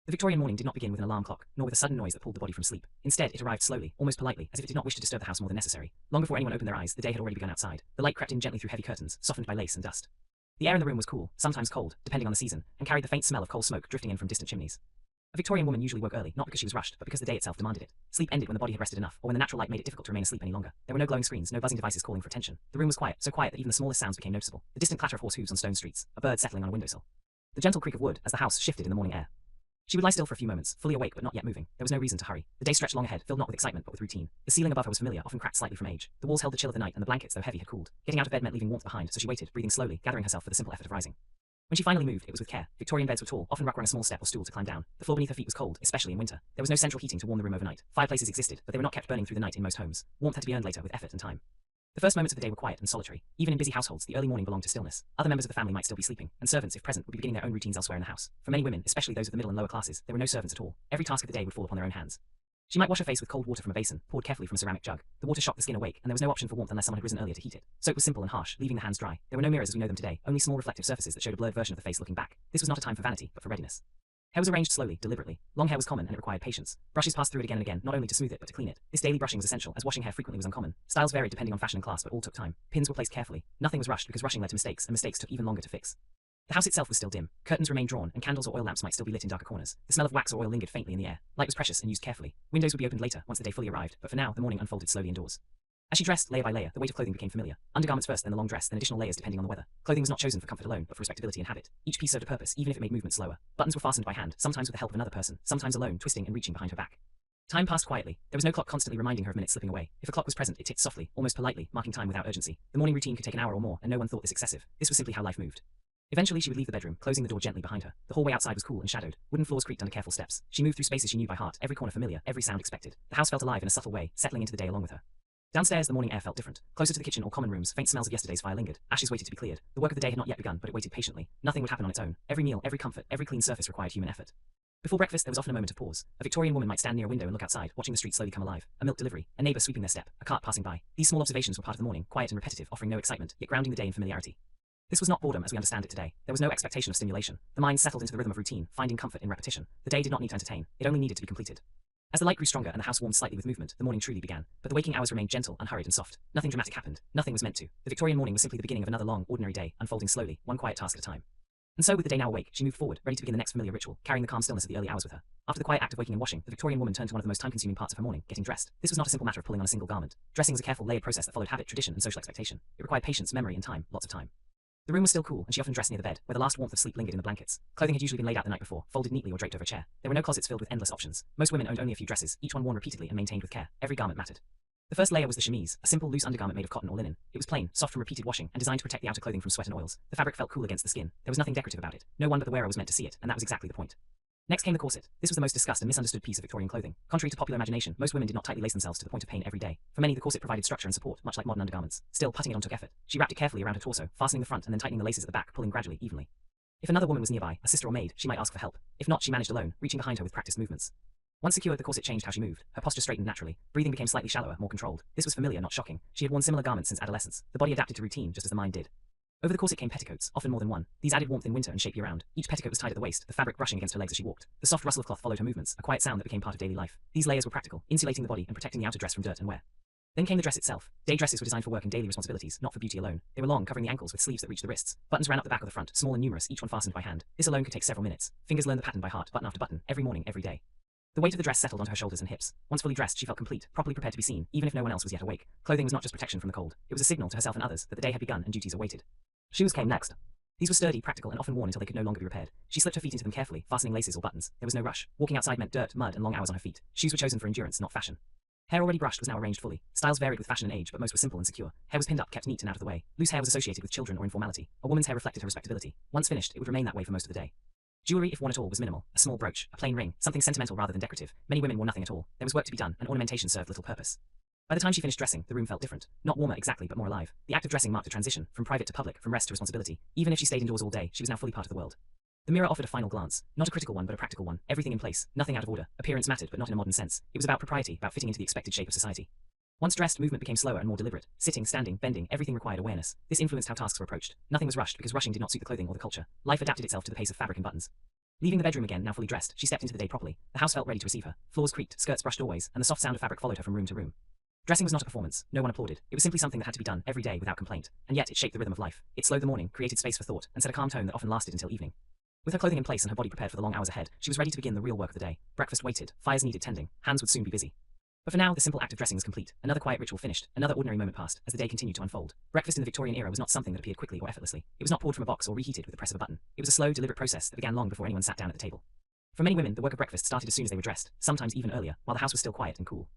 The Victorian morning did not begin with an alarm clock, nor with a sudden noise that pulled the body from sleep. Instead, it arrived slowly, almost politely, as if it did not wish to disturb the house more than necessary. Long before anyone opened their eyes, the day had already begun outside. The light crept in gently through heavy curtains, softened by lace and dust. The air in the room was cool, sometimes cold, depending on the season, and carried the faint smell of coal smoke drifting in from distant chimneys. A Victorian woman usually woke early, not because she was rushed, but because the day itself demanded it. Sleep ended when the body had rested enough, or when the natural light made it difficult to remain asleep any longer. There were no glowing screens, no buzzing devices calling for attention. The room was quiet, so quiet that even the smallest sounds became noticeable. The distant clatter of horse hooves on stone streets, a bird settling on a windowsill. The gentle creak of wood as the house shifted in the morning air. She would lie still for a few moments, fully awake but not yet moving. There was no reason to hurry. The day stretched long ahead, filled not with excitement but with routine. The ceiling above her was familiar, often cracked slightly from age. The walls held the chill of the night, and the blankets, though heavy, had cooled. Getting out of bed meant leaving warmth behind, so she waited, breathing slowly, gathering herself for the simple effort of rising. When she finally moved, it was with care. Victorian beds were tall, often rocked on a small step or stool to climb down. The floor beneath her feet was cold, especially in winter. There was no central heating to warm the room overnight. Fireplaces existed, but they were not kept burning through the night in most homes. Warmth had to be earned later with effort and time. The first moments of the day were quiet and solitary. Even in busy households, the early morning belonged to stillness. Other members of the family might still be sleeping, and servants, if present, would be beginning their own routines elsewhere in the house. For many women, especially those of the middle and lower classes, there were no servants at all. Every task of the day would fall upon their own hands. She might wash her face with cold water from a basin, poured carefully from a ceramic jug. The water shocked the skin awake, and there was no option for warmth unless someone had risen earlier to heat it. Soap was simple and harsh, leaving the hands dry. There were no mirrors as we know them today, only small reflective surfaces that showed a blurred version of the face looking back. This was not a time for vanity, but for readiness. Hair was arranged slowly, deliberately. Long hair was common, and it required patience. Brushes passed through it again and again, not only to smooth it, but to clean it. This daily brushing was essential, as washing hair frequently was uncommon. Styles varied depending on fashion and class, but all took time. Pins were placed carefully. Nothing was rushed because rushing led to mistakes, and mistakes took even longer to fix. The house itself was still dim. Curtains remained drawn, and candles or oil lamps might still be lit in darker corners. The smell of wax or oil lingered faintly in the air. Light was precious and used carefully. Windows would be opened later, once the day fully arrived, but for now, the morning unfolded slowly indoors. As she dressed, layer by layer, the weight of clothing became familiar. Undergarments first, then the long dress, then additional layers depending on the weather. Clothing was not chosen for comfort alone, but for respectability and habit. Each piece served a purpose, even if it made movement slower. Buttons were fastened by hand, sometimes with the help of another person, sometimes alone, twisting and reaching behind her back. Time passed quietly. There was no clock constantly reminding her of minutes slipping away. If a clock was present, it ticked softly, almost politely, marking time without urgency. The morning routine could take an hour or more, and no one thought this excessive. This was simply how life moved. Eventually, she would leave the bedroom, closing the door gently behind her. The hallway outside was cool and shadowed. Wooden floors creaked under careful steps. She moved through spaces she knew by heart, every corner familiar, every sound expected. The house felt alive in a subtle way, settling into the day along with her. Downstairs, the morning air felt different. Closer to the kitchen or common rooms, faint smells of yesterday's fire lingered. Ashes waited to be cleared. The work of the day had not yet begun, but it waited patiently. Nothing would happen on its own. Every meal, every comfort, every clean surface required human effort. Before breakfast, there was often a moment of pause. A Victorian woman might stand near a window and look outside, watching the street slowly come alive. A milk delivery, a neighbor sweeping their step, a cart passing by. These small observations were part of the morning, quiet and repetitive, offering no excitement, yet grounding the day in familiarity. This was not boredom as we understand it today. There was no expectation of stimulation. The mind settled into the rhythm of routine, finding comfort in repetition. The day did not need to entertain. It only needed to be completed. As the light grew stronger and the house warmed slightly with movement, the morning truly began. But the waking hours remained gentle, unhurried and soft. Nothing dramatic happened. Nothing was meant to. The Victorian morning was simply the beginning of another long, ordinary day, unfolding slowly, one quiet task at a time. And so, with the day now awake, she moved forward, ready to begin the next familiar ritual, carrying the calm stillness of the early hours with her. After the quiet act of waking and washing, the Victorian woman turned to one of the most time-consuming parts of her morning, getting dressed. This was not a simple matter of pulling on a single garment. Dressing was a careful, layered process that followed habit, tradition, and social expectation. It required patience, memory, and time, lots of time. The room was still cool, and she often dressed near the bed, where the last warmth of sleep lingered in the blankets. Clothing had usually been laid out the night before, folded neatly or draped over a chair. There were no closets filled with endless options. Most women owned only a few dresses, each one worn repeatedly and maintained with care. Every garment mattered. The first layer was the chemise, a simple, loose undergarment made of cotton or linen. It was plain, soft from repeated washing, and designed to protect the outer clothing from sweat and oils. The fabric felt cool against the skin. There was nothing decorative about it. No one but the wearer was meant to see it, and that was exactly the point. Next came the corset. This was the most discussed and misunderstood piece of Victorian clothing. Contrary to popular imagination, most women did not tightly lace themselves to the point of pain every day. For many, the corset provided structure and support, much like modern undergarments. Still, putting it on took effort. She wrapped it carefully around her torso, fastening the front and then tightening the laces at the back, pulling gradually, evenly. If another woman was nearby, a sister or maid, she might ask for help. If not, she managed alone, reaching behind her with practiced movements. Once secured, the corset changed how she moved. Her posture straightened naturally. Breathing became slightly shallower, more controlled. This was familiar, not shocking. She had worn similar garments since adolescence. The body adapted to routine just as the mind did. Over the corset came petticoats, often more than one. These added warmth in winter and shape year-round. Each petticoat was tied at the waist, the fabric brushing against her legs as she walked. The soft rustle of cloth followed her movements, a quiet sound that became part of daily life. These layers were practical, insulating the body and protecting the outer dress from dirt and wear. Then came the dress itself. Day dresses were designed for work and daily responsibilities, not for beauty alone. They were long, covering the ankles with sleeves that reached the wrists. Buttons ran up the back or the front, small and numerous, each one fastened by hand. This alone could take several minutes. Fingers learned the pattern by heart, button after button, every morning, every day. The weight of the dress settled onto her shoulders and hips. Once fully dressed, she felt complete, properly prepared to be seen, even if no one else was yet awake. Clothing was not just protection from the cold. It was a signal to herself and others that the day had begun and duties awaited. Shoes came next. These were sturdy, practical, and often worn until they could no longer be repaired. She slipped her feet into them carefully, fastening laces or buttons. There was no rush. Walking outside meant dirt, mud, and long hours on her feet. Shoes were chosen for endurance, not fashion. Hair already brushed was now arranged fully. Styles varied with fashion and age, but most were simple and secure. Hair was pinned up, kept neat and out of the way. Loose hair was associated with children or informality. A woman's hair reflected her respectability. Once finished, it would remain that way for most of the day. Jewelry, if worn at all, was minimal. A small brooch, a plain ring, something sentimental rather than decorative. Many women wore nothing at all. There was work to be done, and ornamentation served little purpose. By the time she finished dressing, the room felt different. Not warmer exactly, but more alive. The act of dressing marked a transition, from private to public, from rest to responsibility. Even if she stayed indoors all day, she was now fully part of the world. The mirror offered a final glance. Not a critical one, but a practical one. Everything in place, nothing out of order. Appearance mattered, but not in a modern sense. It was about propriety, about fitting into the expected shape of society. Once dressed, movement became slower and more deliberate. Sitting, standing, bending, everything required awareness. This influenced how tasks were approached. Nothing was rushed, because rushing did not suit the clothing or the culture. Life adapted itself to the pace of fabric and buttons. Leaving the bedroom again, now fully dressed, she stepped into the day properly. The house felt ready to receive her. Floors creaked, skirts brushed doorways, and the soft sound of fabric followed her from room to room. Dressing was not a performance. No one applauded. It was simply something that had to be done every day without complaint. And yet it shaped the rhythm of life. It slowed the morning, created space for thought, and set a calm tone that often lasted until evening. With her clothing in place and her body prepared for the long hours ahead, she was ready to begin the real work of the day. Breakfast waited. Fires needed tending. Hands would soon be busy. But for now, the simple act of dressing was complete. Another quiet ritual finished. Another ordinary moment passed as the day continued to unfold. Breakfast in the Victorian era was not something that appeared quickly or effortlessly. It was not poured from a box or reheated with the press of a button. It was a slow, deliberate process that began long before anyone sat down at the table. For many women, the work of breakfast started as soon as they were dressed, sometimes even earlier, while the house was still quiet and cool.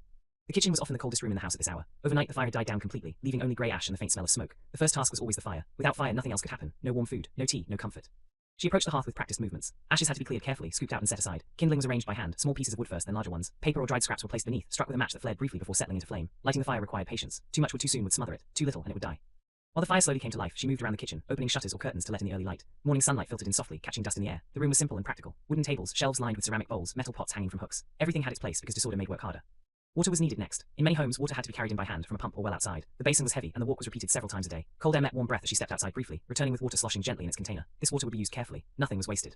The kitchen was often the coldest room in the house at this hour. Overnight, the fire had died down completely, leaving only grey ash and the faint smell of smoke. The first task was always the fire. Without fire, nothing else could happen. No warm food, no tea, no comfort. She approached the hearth with practiced movements. Ashes had to be cleared carefully, scooped out and set aside. Kindling was arranged by hand, small pieces of wood first, then larger ones. Paper or dried scraps were placed beneath, struck with a match that flared briefly before settling into flame. Lighting the fire required patience. Too much wood too soon would smother it, too little and it would die. While the fire slowly came to life, she moved around the kitchen, opening shutters or curtains to let in the early light. Morning sunlight filtered in softly, catching dust in the air. The room was simple and practical. Wooden tables, shelves lined with ceramic bowls, metal pots hanging from hooks. Everything had its place because disorder made work harder. Water was needed next. In many homes, water had to be carried in by hand from a pump or well outside. The basin was heavy, and the walk was repeated several times a day. Cold air met warm breath as she stepped outside briefly, returning with water sloshing gently in its container. This water would be used carefully. Nothing was wasted.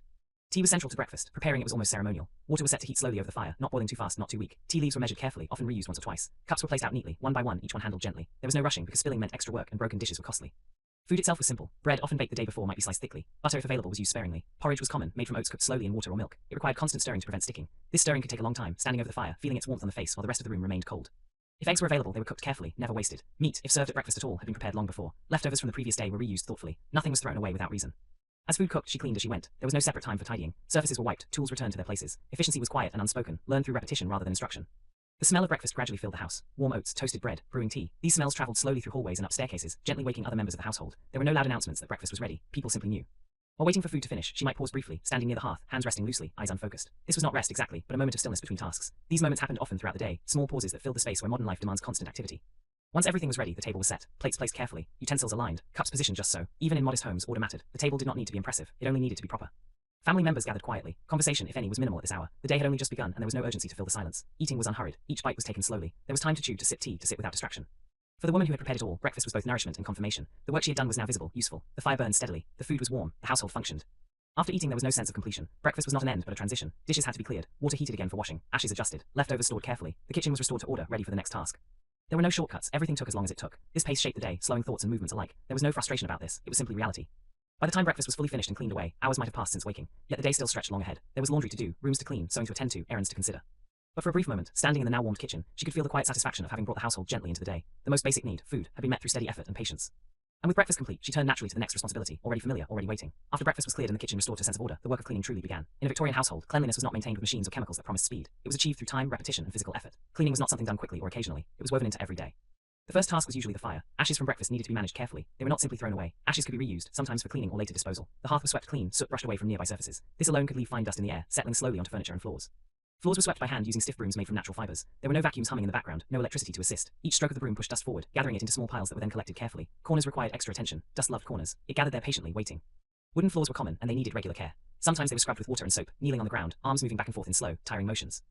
Tea was central to breakfast. Preparing it was almost ceremonial. Water was set to heat slowly over the fire, not boiling too fast, not too weak. Tea leaves were measured carefully, often reused once or twice. Cups were placed out neatly, one by one, each one handled gently. There was no rushing because spilling meant extra work and broken dishes were costly. Food itself was simple. Bread, often baked the day before, might be sliced thickly. Butter, if available, was used sparingly. Porridge was common, made from oats cooked slowly in water or milk. It required constant stirring to prevent sticking. This stirring could take a long time, standing over the fire, feeling its warmth on the face while the rest of the room remained cold. If eggs were available, they were cooked carefully, never wasted. Meat, if served at breakfast at all, had been prepared long before. Leftovers from the previous day were reused thoughtfully. Nothing was thrown away without reason. As food cooked, she cleaned as she went. There was no separate time for tidying. Surfaces were wiped, tools returned to their places. Efficiency was quiet and unspoken, learned through repetition rather than instruction. The smell of breakfast gradually filled the house. Warm oats, toasted bread, brewing tea. These smells traveled slowly through hallways and up staircases, gently waking other members of the household. There were no loud announcements that breakfast was ready. People simply knew. While waiting for food to finish, she might pause briefly, standing near the hearth, hands resting loosely, eyes unfocused. This was not rest exactly, but a moment of stillness between tasks. These moments happened often throughout the day, small pauses that filled the space where modern life demands constant activity. Once everything was ready, the table was set, plates placed carefully, utensils aligned, cups positioned just so. Even in modest homes, order mattered. The table did not need to be impressive, it only needed to be proper. Family members gathered quietly. Conversation, if any, was minimal at this hour. The day had only just begun, and there was no urgency to fill the silence. Eating was unhurried. Each bite was taken slowly. There was time to chew, to sip tea, to sit without distraction. For the woman who had prepared it all, breakfast was both nourishment and confirmation. The work she had done was now visible, useful. The fire burned steadily. The food was warm. The household functioned. After eating, there was no sense of completion. Breakfast was not an end, but a transition. Dishes had to be cleared. Water heated again for washing. Ashes adjusted. Leftovers stored carefully. The kitchen was restored to order, ready for the next task. There were no shortcuts. Everything took as long as it took. This pace shaped the day, slowing thoughts and movements alike. There was no frustration about this. It was simply reality. By the time breakfast was fully finished and cleaned away, hours might have passed since waking. Yet the day still stretched long ahead. There was laundry to do, rooms to clean, sewing to attend to, errands to consider. But for a brief moment, standing in the now warmed kitchen, she could feel the quiet satisfaction of having brought the household gently into the day. The most basic need, food, had been met through steady effort and patience. And with breakfast complete, she turned naturally to the next responsibility, already familiar, already waiting. After breakfast was cleared and the kitchen restored to a sense of order, the work of cleaning truly began. In a Victorian household, cleanliness was not maintained with machines or chemicals that promised speed. It was achieved through time, repetition, and physical effort. Cleaning was not something done quickly or occasionally. It was woven into every day. The first task was usually the fire. Ashes from breakfast needed to be managed carefully. They were not simply thrown away. Ashes could be reused, sometimes for cleaning or later disposal. The hearth was swept clean, soot brushed away from nearby surfaces. This alone could leave fine dust in the air, settling slowly onto furniture and floors. Floors were swept by hand using stiff brooms made from natural fibers. There were no vacuums humming in the background, no electricity to assist. Each stroke of the broom pushed dust forward, gathering it into small piles that were then collected carefully. Corners required extra attention. Dust loved corners. It gathered there patiently, waiting. Wooden floors were common, and they needed regular care. Sometimes they were scrubbed with water and soap, kneeling on the ground, arms moving back and forth in slow, tiring motions.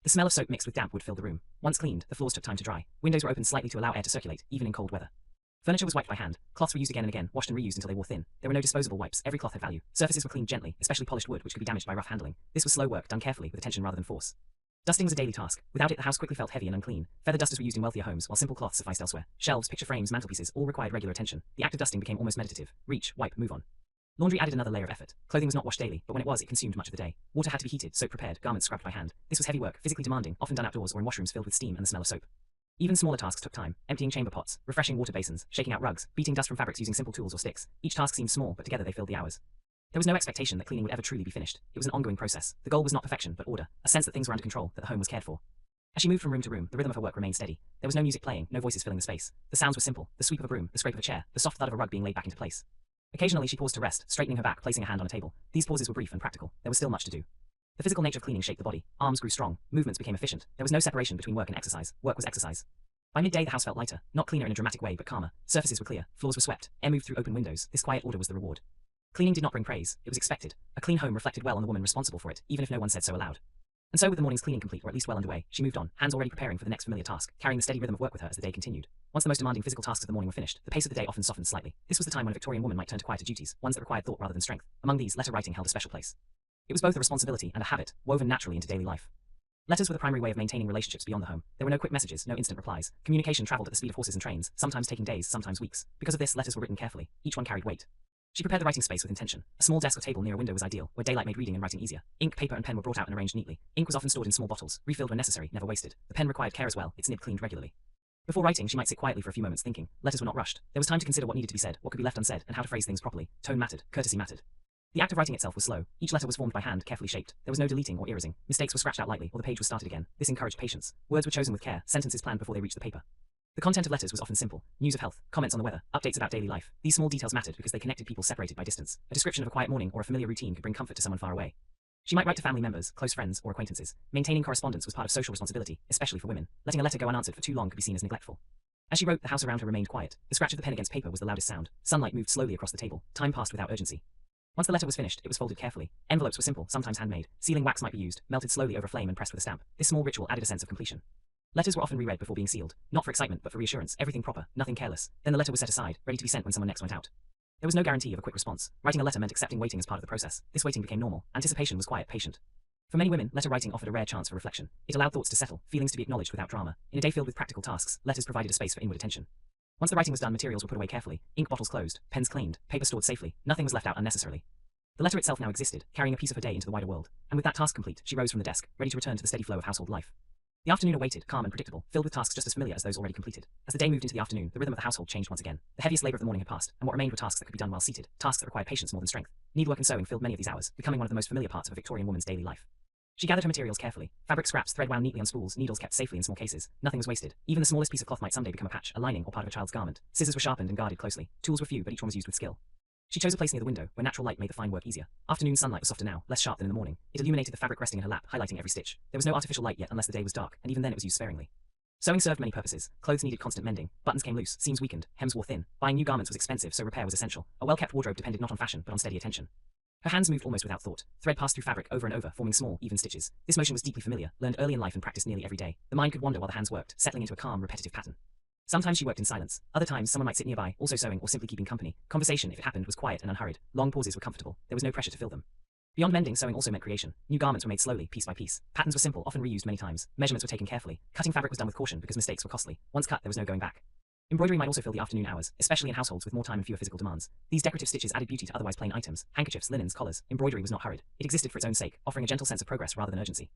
The smell of soap mixed with damp would fill the room. Once cleaned, the floors took time to dry. Windows were opened slightly to allow air to circulate, even in cold weather. Furniture was wiped by hand. Cloths were used again and again, washed and reused until they wore thin. There were no disposable wipes. Every cloth had value. Surfaces were cleaned gently, especially polished wood, which could be damaged by rough handling. This was slow work, done carefully, with attention rather than force. Dusting was a daily task. Without it, the house quickly felt heavy and unclean. Feather dusters were used in wealthier homes, while simple cloths sufficed elsewhere. Shelves, picture frames, mantelpieces, all required regular attention. The act of dusting became almost meditative. Reach, wipe, move on. Laundry added another layer of effort. Clothing was not washed daily, but when it was, it consumed much of the day. Water had to be heated, soap prepared, garments scrubbed by hand. This was heavy work, physically demanding, often done outdoors or in washrooms filled with steam and the smell of soap. Even smaller tasks took time. Emptying chamber pots, refreshing water basins, shaking out rugs, beating dust from fabrics using simple tools or sticks. Each task seemed small, but together they filled the hours. There was no expectation that cleaning would ever truly be finished. It was an ongoing process. The goal was not perfection, but order, a sense that things were under control, that the home was cared for. As she moved from room to room, the rhythm of her work remained steady. There was no music playing, no voices filling the space. The sounds were simple, the sweep of a broom, the scrape of a chair, the soft thud of a rug being laid back into place. Occasionally she paused to rest, straightening her back, placing a hand on a table. These pauses were brief and practical. There was still much to do. The physical nature of cleaning shaped the body. Arms grew strong, movements became efficient. There was no separation between work and exercise. Work was exercise. By midday the house felt lighter, not cleaner in a dramatic way, but calmer. Surfaces were clear, floors were swept, air moved through open windows. This quiet order was the reward. Cleaning did not bring praise, it was expected. A clean home reflected well on the woman responsible for it, even if no one said so aloud. And so with the morning's cleaning complete, or at least well underway, she moved on, hands already preparing for the next familiar task, carrying the steady rhythm of work with her as the day continued. Once the most demanding physical tasks of the morning were finished, the pace of the day often softened slightly. This was the time when a Victorian woman might turn to quieter duties, ones that required thought rather than strength. Among these, letter writing held a special place. It was both a responsibility and a habit, woven naturally into daily life. Letters were the primary way of maintaining relationships beyond the home. There were no quick messages, no instant replies. Communication traveled at the speed of horses and trains, sometimes taking days, sometimes weeks. Because of this, letters were written carefully. Each one carried weight. She prepared the writing space with intention. A small desk or table near a window was ideal, where daylight made reading and writing easier. Ink, paper, and pen were brought out and arranged neatly. Ink was often stored in small bottles, refilled when necessary, never wasted. The pen required care as well, its nib cleaned regularly. Before writing, she might sit quietly for a few moments thinking. Letters were not rushed. There was time to consider what needed to be said, what could be left unsaid, and how to phrase things properly. Tone mattered, courtesy mattered. The act of writing itself was slow. Each letter was formed by hand, carefully shaped. There was no deleting or erasing. Mistakes were scratched out lightly, or the page was started again. This encouraged patience. Words were chosen with care, sentences planned before they reached the paper. The content of letters was often simple. News of health, comments on the weather, updates about daily life. These small details mattered because they connected people separated by distance. A description of a quiet morning or a familiar routine could bring comfort to someone far away. She might write to family members, close friends, or acquaintances. Maintaining correspondence was part of social responsibility, especially for women. Letting a letter go unanswered for too long could be seen as neglectful. As she wrote, the house around her remained quiet. The scratch of the pen against paper was the loudest sound. Sunlight moved slowly across the table. Time passed without urgency. Once the letter was finished, it was folded carefully. Envelopes were simple, sometimes handmade. Sealing wax might be used, melted slowly over flame and pressed with a stamp. This small ritual added a sense of completion. Letters were often reread before being sealed, not for excitement but for reassurance, everything proper, nothing careless. Then the letter was set aside, ready to be sent when someone next went out. There was no guarantee of a quick response. Writing a letter meant accepting waiting as part of the process. This waiting became normal. Anticipation was quiet, patient. For many women, letter writing offered a rare chance for reflection. It allowed thoughts to settle, feelings to be acknowledged without drama. In a day filled with practical tasks, letters provided a space for inward attention. Once the writing was done, materials were put away carefully, ink bottles closed, pens cleaned, paper stored safely. Nothing was left out unnecessarily. The letter itself now existed, carrying a piece of her day into the wider world. And with that task complete, she rose from the desk, ready to return to the steady flow of household life. The afternoon awaited, calm and predictable, filled with tasks just as familiar as those already completed. As the day moved into the afternoon, the rhythm of the household changed once again. The heaviest labor of the morning had passed, and what remained were tasks that could be done while seated, tasks that required patience more than strength. Needlework and sewing filled many of these hours, becoming one of the most familiar parts of a Victorian woman's daily life. She gathered her materials carefully. Fabric scraps, thread wound neatly on spools, needles kept safely in small cases. Nothing was wasted. Even the smallest piece of cloth might someday become a patch, a lining, or part of a child's garment. Scissors were sharpened and guarded closely. Tools were few, but each one was used with skill. She chose a place near the window, where natural light made the fine work easier. Afternoon sunlight was softer now, less sharp than in the morning. It illuminated the fabric resting in her lap, highlighting every stitch. There was no artificial light yet unless the day was dark, and even then it was used sparingly. Sewing served many purposes. Clothes needed constant mending. Buttons came loose, seams weakened, hems wore thin. Buying new garments was expensive, so repair was essential. A well-kept wardrobe depended not on fashion, but on steady attention. Her hands moved almost without thought. Thread passed through fabric over and over, forming small, even stitches. This motion was deeply familiar, learned early in life and practiced nearly every day. The mind could wander while the hands worked, settling into a calm, repetitive pattern. Sometimes she worked in silence. Other times, someone might sit nearby, also sewing or simply keeping company. Conversation, if it happened, was quiet and unhurried. Long pauses were comfortable. There was no pressure to fill them. Beyond mending, sewing also meant creation. New garments were made slowly, piece by piece. Patterns were simple, often reused many times. Measurements were taken carefully. Cutting fabric was done with caution because mistakes were costly. Once cut, there was no going back. Embroidery might also fill the afternoon hours, especially in households with more time and fewer physical demands. These decorative stitches added beauty to otherwise plain items. Handkerchiefs, linens, collars. Embroidery was not hurried. It existed for its own sake, offering a gentle sense of progress rather than urgency.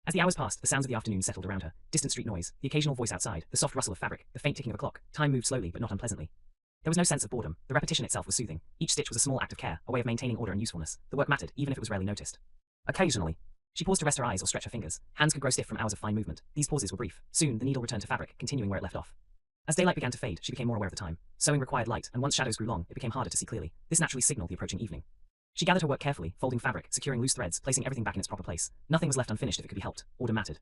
As the hours passed, the sounds of the afternoon settled around her. Distant street noise, the occasional voice outside, the soft rustle of fabric, the faint ticking of a clock. Time moved slowly, but not unpleasantly. There was no sense of boredom. The repetition itself was soothing. Each stitch was a small act of care, a way of maintaining order and usefulness. The work mattered, even if it was rarely noticed. Occasionally, she paused to rest her eyes or stretch her fingers. Hands could grow stiff from hours of fine movement. These pauses were brief. Soon, the needle returned to fabric, continuing where it left off. As daylight began to fade, she became more aware of the time. Sewing required light, and once shadows grew long, it became harder to see clearly. This naturally signaled the approaching evening. She gathered her work carefully, folding fabric, securing loose threads, placing everything back in its proper place. Nothing was left unfinished if it could be helped. Order mattered.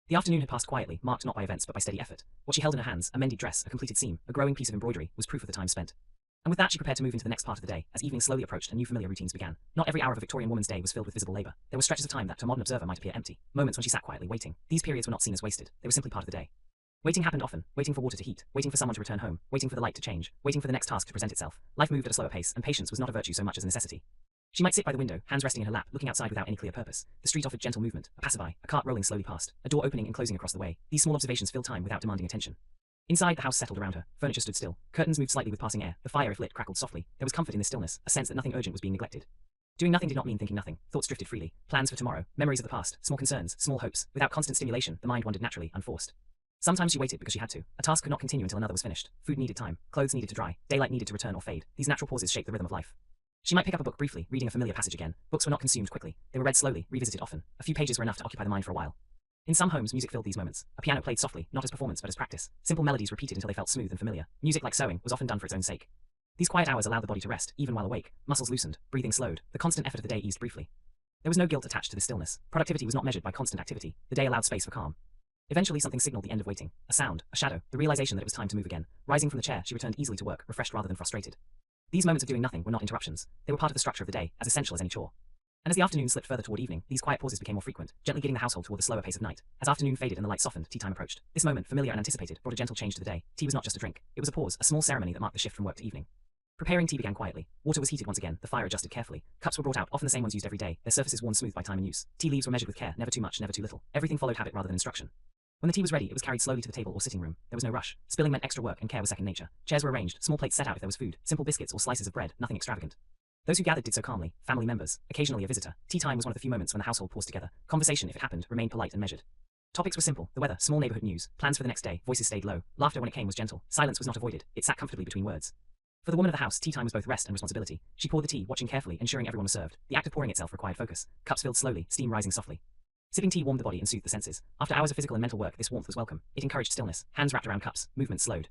The afternoon had passed quietly, marked not by events but by steady effort. What she held in her hands, a mended dress, a completed seam, a growing piece of embroidery, was proof of the time spent. And with that, she prepared to move into the next part of the day. As evening slowly approached and new familiar routines began. Not every hour of a Victorian woman's day was filled with visible labor. There were stretches of time that, to a modern observer, might appear empty. Moments when she sat quietly, waiting. These periods were not seen as wasted. They were simply part of the day. Waiting happened often. Waiting for water to heat. Waiting for someone to return home. Waiting for the light to change. Waiting for the next task to present itself. Life moved at a slower pace, and patience was not a virtue so much as a necessity. She might sit by the window, hands resting in her lap, looking outside without any clear purpose. The street offered gentle movement, a passerby, a cart rolling slowly past, a door opening and closing across the way. These small observations filled time without demanding attention. Inside, the house settled around her. Furniture stood still. Curtains moved slightly with passing air. The fire, if lit, crackled softly. There was comfort in this stillness, a sense that nothing urgent was being neglected. Doing nothing did not mean thinking nothing. Thoughts drifted freely. Plans for tomorrow, memories of the past, small concerns, small hopes. Without constant stimulation, the mind wandered naturally, unforced. Sometimes she waited because she had to. A task could not continue until another was finished. Food needed time. Clothes needed to dry. Daylight needed to return or fade. These natural pauses shaped the rhythm of life. She might pick up a book briefly, reading a familiar passage again. Books were not consumed quickly. They were read slowly, revisited often. A few pages were enough to occupy the mind for a while. In some homes, music filled these moments. A piano played softly, not as performance but as practice. Simple melodies repeated until they felt smooth and familiar. Music, like sewing, was often done for its own sake. These quiet hours allowed the body to rest, even while awake. Muscles loosened, breathing slowed. The constant effort of the day eased briefly. There was no guilt attached to this stillness. Productivity was not measured by constant activity. The day allowed space for calm. Eventually, something signaled the end of waiting. A sound, a shadow, the realization that it was time to move again. Rising from the chair, she returned easily to work, refreshed rather than frustrated. These moments of doing nothing were not interruptions. They were part of the structure of the day, as essential as any chore. And as the afternoon slipped further toward evening, these quiet pauses became more frequent, gently getting the household toward the slower pace of night. As afternoon faded and the light softened, tea time approached. This moment, familiar and anticipated, brought a gentle change to the day. Tea was not just a drink. It was a pause, a small ceremony that marked the shift from work to evening. Preparing tea began quietly. Water was heated once again, the fire adjusted carefully. Cups were brought out, often the same ones used every day, their surfaces worn smooth by time and use. Tea leaves were measured with care, never too much, never too little. Everything followed habit rather than instruction. When the tea was ready, it was carried slowly to the table or sitting room. There was no rush. Spilling meant extra work, and care was second nature. Chairs were arranged, small plates set out if there was food, simple biscuits or slices of bread, nothing extravagant. Those who gathered did so calmly, family members, occasionally a visitor. Tea time was one of the few moments when the household paused together. Conversation, if it happened, remained polite and measured. Topics were simple: the weather, small neighborhood news, plans for the next day. Voices stayed low. Laughter when it came was gentle. Silence was not avoided. It sat comfortably between words. For the woman of the house, tea time was both rest and responsibility. She poured the tea, watching carefully, ensuring everyone was served. The act of pouring itself required focus. Cups filled slowly, steam rising softly. Sipping tea warmed the body and soothed the senses. After hours of physical and mental work, this warmth was welcome. It encouraged stillness. Hands wrapped around cups, movement slowed.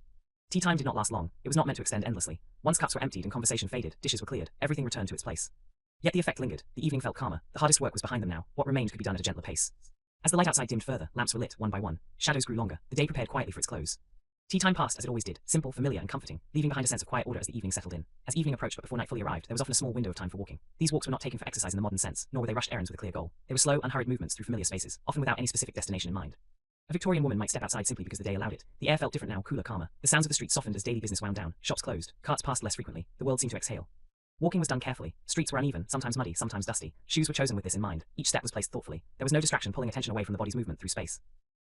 Tea time did not last long. It was not meant to extend endlessly. Once cups were emptied and conversation faded, dishes were cleared, everything returned to its place. Yet the effect lingered. The evening felt calmer. The hardest work was behind them now. What remained could be done at a gentler pace. As the light outside dimmed further, lamps were lit, one by one. Shadows grew longer. The day prepared quietly for its close. Tea time passed as it always did, simple, familiar, and comforting, leaving behind a sense of quiet order as the evening settled in. As evening approached but before night fully arrived, there was often a small window of time for walking. These walks were not taken for exercise in the modern sense, nor were they rushed errands with a clear goal. They were slow, unhurried movements through familiar spaces, often without any specific destination in mind. A Victorian woman might step outside simply because the day allowed it. The air felt different now, cooler, calmer. The sounds of the street softened as daily business wound down. Shops closed. Carts passed less frequently. The world seemed to exhale. Walking was done carefully. Streets were uneven, sometimes muddy, sometimes dusty. Shoes were chosen with this in mind. Each step was placed thoughtfully. There was no distraction pulling attention away from the body's movement through space.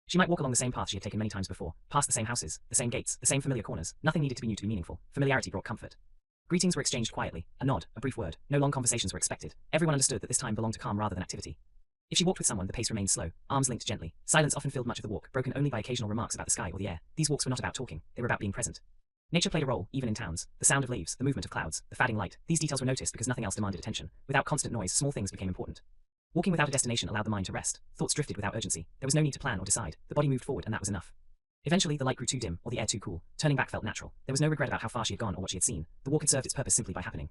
She might walk along the same path she had taken many times before, past the same houses, the same gates, the same familiar corners. Nothing needed to be new to be meaningful. Familiarity brought comfort. Greetings were exchanged quietly. A nod, a brief word. No long conversations were expected. Everyone understood that this time belonged to calm rather than activity. If she walked with someone, the pace remained slow, arms linked gently. Silence often filled much of the walk, broken only by occasional remarks about the sky or the air. These walks were not about talking. They were about being present. Nature played a role, even in towns. The sound of leaves, the movement of clouds, the fading light. These details were noticed because nothing else demanded attention. Without constant noise, small things became important. Walking without a destination allowed the mind to rest. Thoughts drifted without urgency. There was no need to plan or decide. The body moved forward, and that was enough. Eventually, the light grew too dim, or the air too cool. Turning back felt natural. There was no regret about how far she had gone or what she had seen. The walk had served its purpose simply by happening.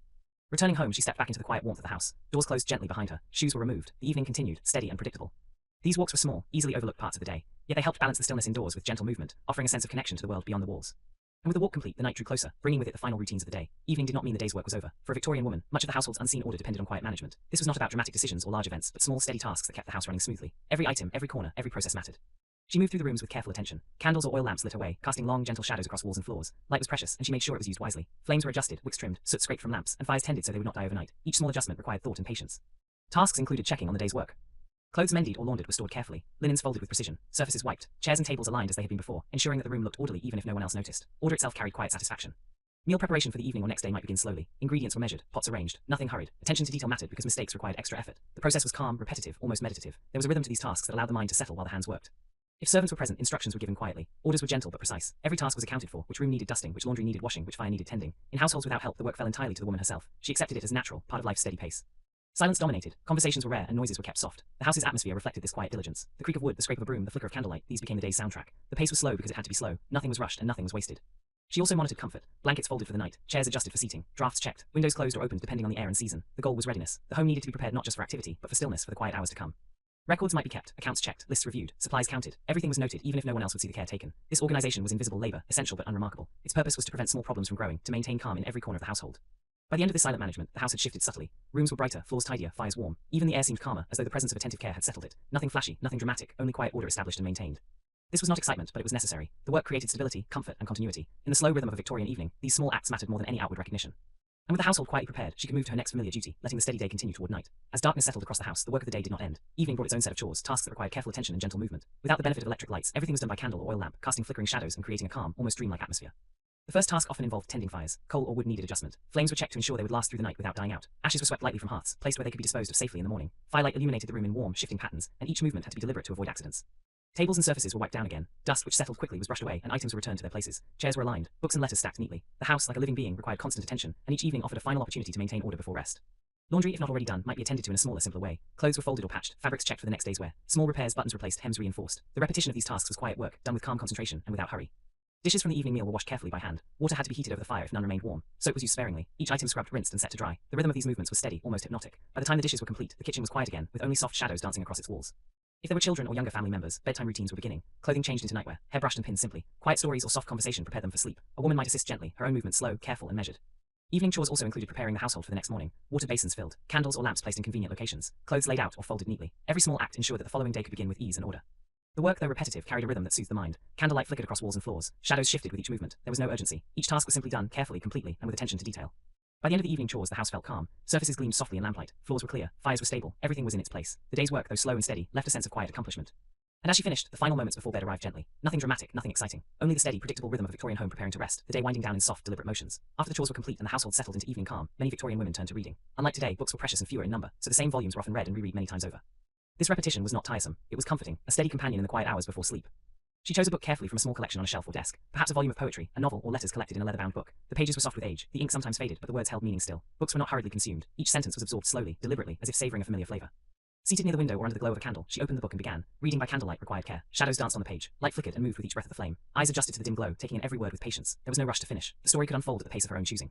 Returning home, she stepped back into the quiet warmth of the house. Doors closed gently behind her. Shoes were removed. The evening continued, steady and predictable. These walks were small, easily overlooked parts of the day, yet they helped balance the stillness indoors with gentle movement, offering a sense of connection to the world beyond the walls. And with the walk complete, the night drew closer, bringing with it the final routines of the day. Evening did not mean the day's work was over. For a Victorian woman, much of the household's unseen order depended on quiet management. This was not about dramatic decisions or large events, but small, steady tasks that kept the house running smoothly. Every item, every corner, every process mattered. She moved through the rooms with careful attention. Candles or oil lamps lit her way, casting long, gentle shadows across walls and floors. Light was precious, and she made sure it was used wisely. Flames were adjusted, wicks trimmed, soot scraped from lamps, and fires tended so they would not die overnight. Each small adjustment required thought and patience. Tasks included checking on the day's work. Clothes mended or laundered were stored carefully, linens folded with precision, surfaces wiped, chairs and tables aligned as they had been before, ensuring that the room looked orderly even if no one else noticed. Order itself carried quiet satisfaction. Meal preparation for the evening or next day might begin slowly. Ingredients were measured, pots arranged, nothing hurried. Attention to detail mattered because mistakes required extra effort. The process was calm, repetitive, almost meditative. There was a rhythm to these tasks that allowed the mind to settle while the hands worked. If servants were present, instructions were given quietly. Orders were gentle but precise. Every task was accounted for, which room needed dusting, which laundry needed washing, which fire needed tending. In households without help, the work fell entirely to the woman herself. She accepted it as natural, part of life's steady pace. Silence dominated. Conversations were rare and noises were kept soft. The house's atmosphere reflected this quiet diligence. The creak of wood, the scrape of a broom, the flicker of candlelight, these became the day's soundtrack. The pace was slow because it had to be slow. Nothing was rushed and nothing was wasted. She also monitored comfort. Blankets folded for the night, chairs adjusted for seating, drafts checked, windows closed or opened depending on the air and season. The goal was readiness. The home needed to be prepared not just for activity, but for stillness for the quiet hours to come. Records might be kept, accounts checked, lists reviewed, supplies counted. Everything was noted, even if no one else would see the care taken. This organization was invisible labor, essential but unremarkable. Its purpose was to prevent small problems from growing, to maintain calm in every corner of the household. By the end of this silent management, the house had shifted subtly. Rooms were brighter, floors tidier, fires warm. Even the air seemed calmer, as though the presence of attentive care had settled it. Nothing flashy, nothing dramatic, only quiet order established and maintained. This was not excitement, but it was necessary. The work created stability, comfort, and continuity. In the slow rhythm of a Victorian evening, these small acts mattered more than any outward recognition. And with the household quietly prepared, she could move to her next familiar duty, letting the steady day continue toward night. As darkness settled across the house, the work of the day did not end. Evening brought its own set of chores, tasks that required careful attention and gentle movement. Without the benefit of electric lights, everything was done by candle or oil lamp, casting flickering shadows and creating a calm, almost dreamlike atmosphere. The first task often involved tending fires. Coal or wood needed adjustment. Flames were checked to ensure they would last through the night without dying out. Ashes were swept lightly from hearths, placed where they could be disposed of safely in the morning. Firelight illuminated the room in warm, shifting patterns, and each movement had to be deliberate to avoid accidents. Tables and surfaces were wiped down again. Dust, which settled quickly, was brushed away, and items were returned to their places. Chairs were aligned, books and letters stacked neatly. The house, like a living being, required constant attention, and each evening offered a final opportunity to maintain order before rest. Laundry, if not already done, might be attended to in a smaller, simpler way. Clothes were folded or patched, fabrics checked for the next day's wear. Small repairs, buttons replaced, hems reinforced. The repetition of these tasks was quiet work, done with calm concentration and without hurry. Dishes from the evening meal were washed carefully by hand. Water had to be heated over the fire if none remained warm. Soap was used sparingly. Each item scrubbed, rinsed, and set to dry. The rhythm of these movements was steady, almost hypnotic. By the time the dishes were complete, the kitchen was quiet again, with only soft shadows dancing across its walls. If there were children or younger family members, bedtime routines were beginning. Clothing changed into nightwear, hair brushed and pinned simply. Quiet stories or soft conversation prepared them for sleep. A woman might assist gently, her own movements slow, careful, and measured. Evening chores also included preparing the household for the next morning. Water basins filled, candles or lamps placed in convenient locations, clothes laid out or folded neatly. Every small act ensured that the following day could begin with ease and order. The work, though repetitive, carried a rhythm that soothed the mind. Candlelight flickered across walls and floors. Shadows shifted with each movement. There was no urgency. Each task was simply done, carefully, completely, and with attention to detail. By the end of the evening chores, the house felt calm. Surfaces gleamed softly in lamplight. Floors were clear. Fires were stable. Everything was in its place. The day's work, though slow and steady, left a sense of quiet accomplishment. And as she finished, the final moments before bed arrived gently. Nothing dramatic, nothing exciting. Only the steady, predictable rhythm of a Victorian home preparing to rest, the day winding down in soft, deliberate motions. After the chores were complete and the household settled into evening calm, many Victorian women turned to reading. Unlike today, books were precious and fewer in number, so the same volumes were often read and reread many times over. This repetition was not tiresome. It was comforting, a steady companion in the quiet hours before sleep. She chose a book carefully from a small collection on a shelf or desk, perhaps a volume of poetry, a novel, or letters collected in a leather-bound book. The pages were soft with age, the ink sometimes faded, but the words held meaning still. Books were not hurriedly consumed. Each sentence was absorbed slowly, deliberately, as if savoring a familiar flavor. Seated near the window or under the glow of a candle, she opened the book and began. Reading by candlelight required care. Shadows danced on the page. Light flickered and moved with each breath of the flame. Eyes adjusted to the dim glow, taking in every word with patience. There was no rush to finish. The story could unfold at the pace of her own choosing.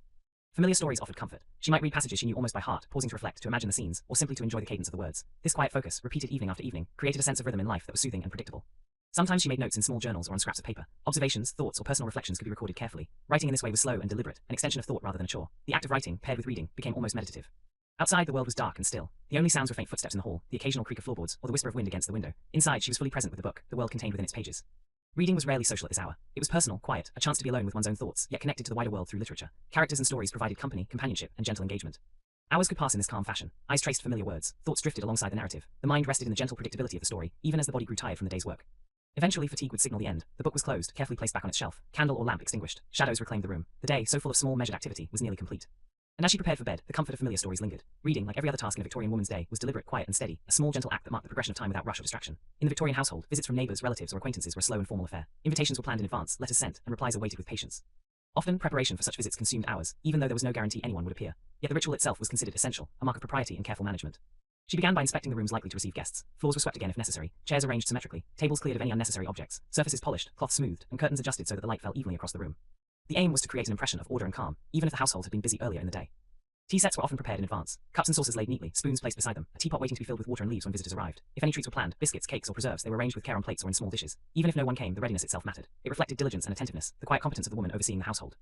Familiar stories offered comfort. She might read passages she knew almost by heart, pausing to reflect, to imagine the scenes, or simply to enjoy the cadence of the words. This quiet focus, repeated evening after evening, created a sense of rhythm in life that was soothing and predictable. Sometimes she made notes in small journals or on scraps of paper. Observations, thoughts, or personal reflections could be recorded carefully. Writing in this way was slow and deliberate, an extension of thought rather than a chore. The act of writing, paired with reading, became almost meditative. Outside, the world was dark and still. The only sounds were faint footsteps in the hall, the occasional creak of floorboards, or the whisper of wind against the window. Inside, she was fully present with the book, the world contained within its pages. Reading was rarely social at this hour. It was personal, quiet, a chance to be alone with one's own thoughts, yet connected to the wider world through literature. Characters and stories provided company, companionship, and gentle engagement. Hours could pass in this calm fashion. Eyes traced familiar words. Thoughts drifted alongside the narrative. The mind rested in the gentle predictability of the story, even as the body grew tired from the day's work. Eventually, fatigue would signal the end. The book was closed, carefully placed back on its shelf. Candle or lamp extinguished. Shadows reclaimed the room. The day, so full of small, measured activity, was nearly complete. And as she prepared for bed, the comfort of familiar stories lingered. Reading, like every other task in a Victorian woman's day, was deliberate, quiet, and steady, a small, gentle act that marked the progression of time without rush or distraction. In the Victorian household, visits from neighbors, relatives, or acquaintances were a slow and formal affair. Invitations were planned in advance, letters sent, and replies awaited with patience. Often, preparation for such visits consumed hours, even though there was no guarantee anyone would appear. Yet the ritual itself was considered essential, a mark of propriety and careful management. She began by inspecting the rooms likely to receive guests. Floors were swept again if necessary, chairs arranged symmetrically, tables cleared of any unnecessary objects, surfaces polished, cloths smoothed, and curtains adjusted so that the light fell evenly across the room. The aim was to create an impression of order and calm, even if the household had been busy earlier in the day. Tea sets were often prepared in advance, cups and saucers laid neatly, spoons placed beside them, a teapot waiting to be filled with water and leaves when visitors arrived. If any treats were planned, biscuits, cakes, or preserves, they were arranged with care on plates or in small dishes. Even if no one came, the readiness itself mattered. It reflected diligence and attentiveness, the quiet competence of the woman overseeing the household.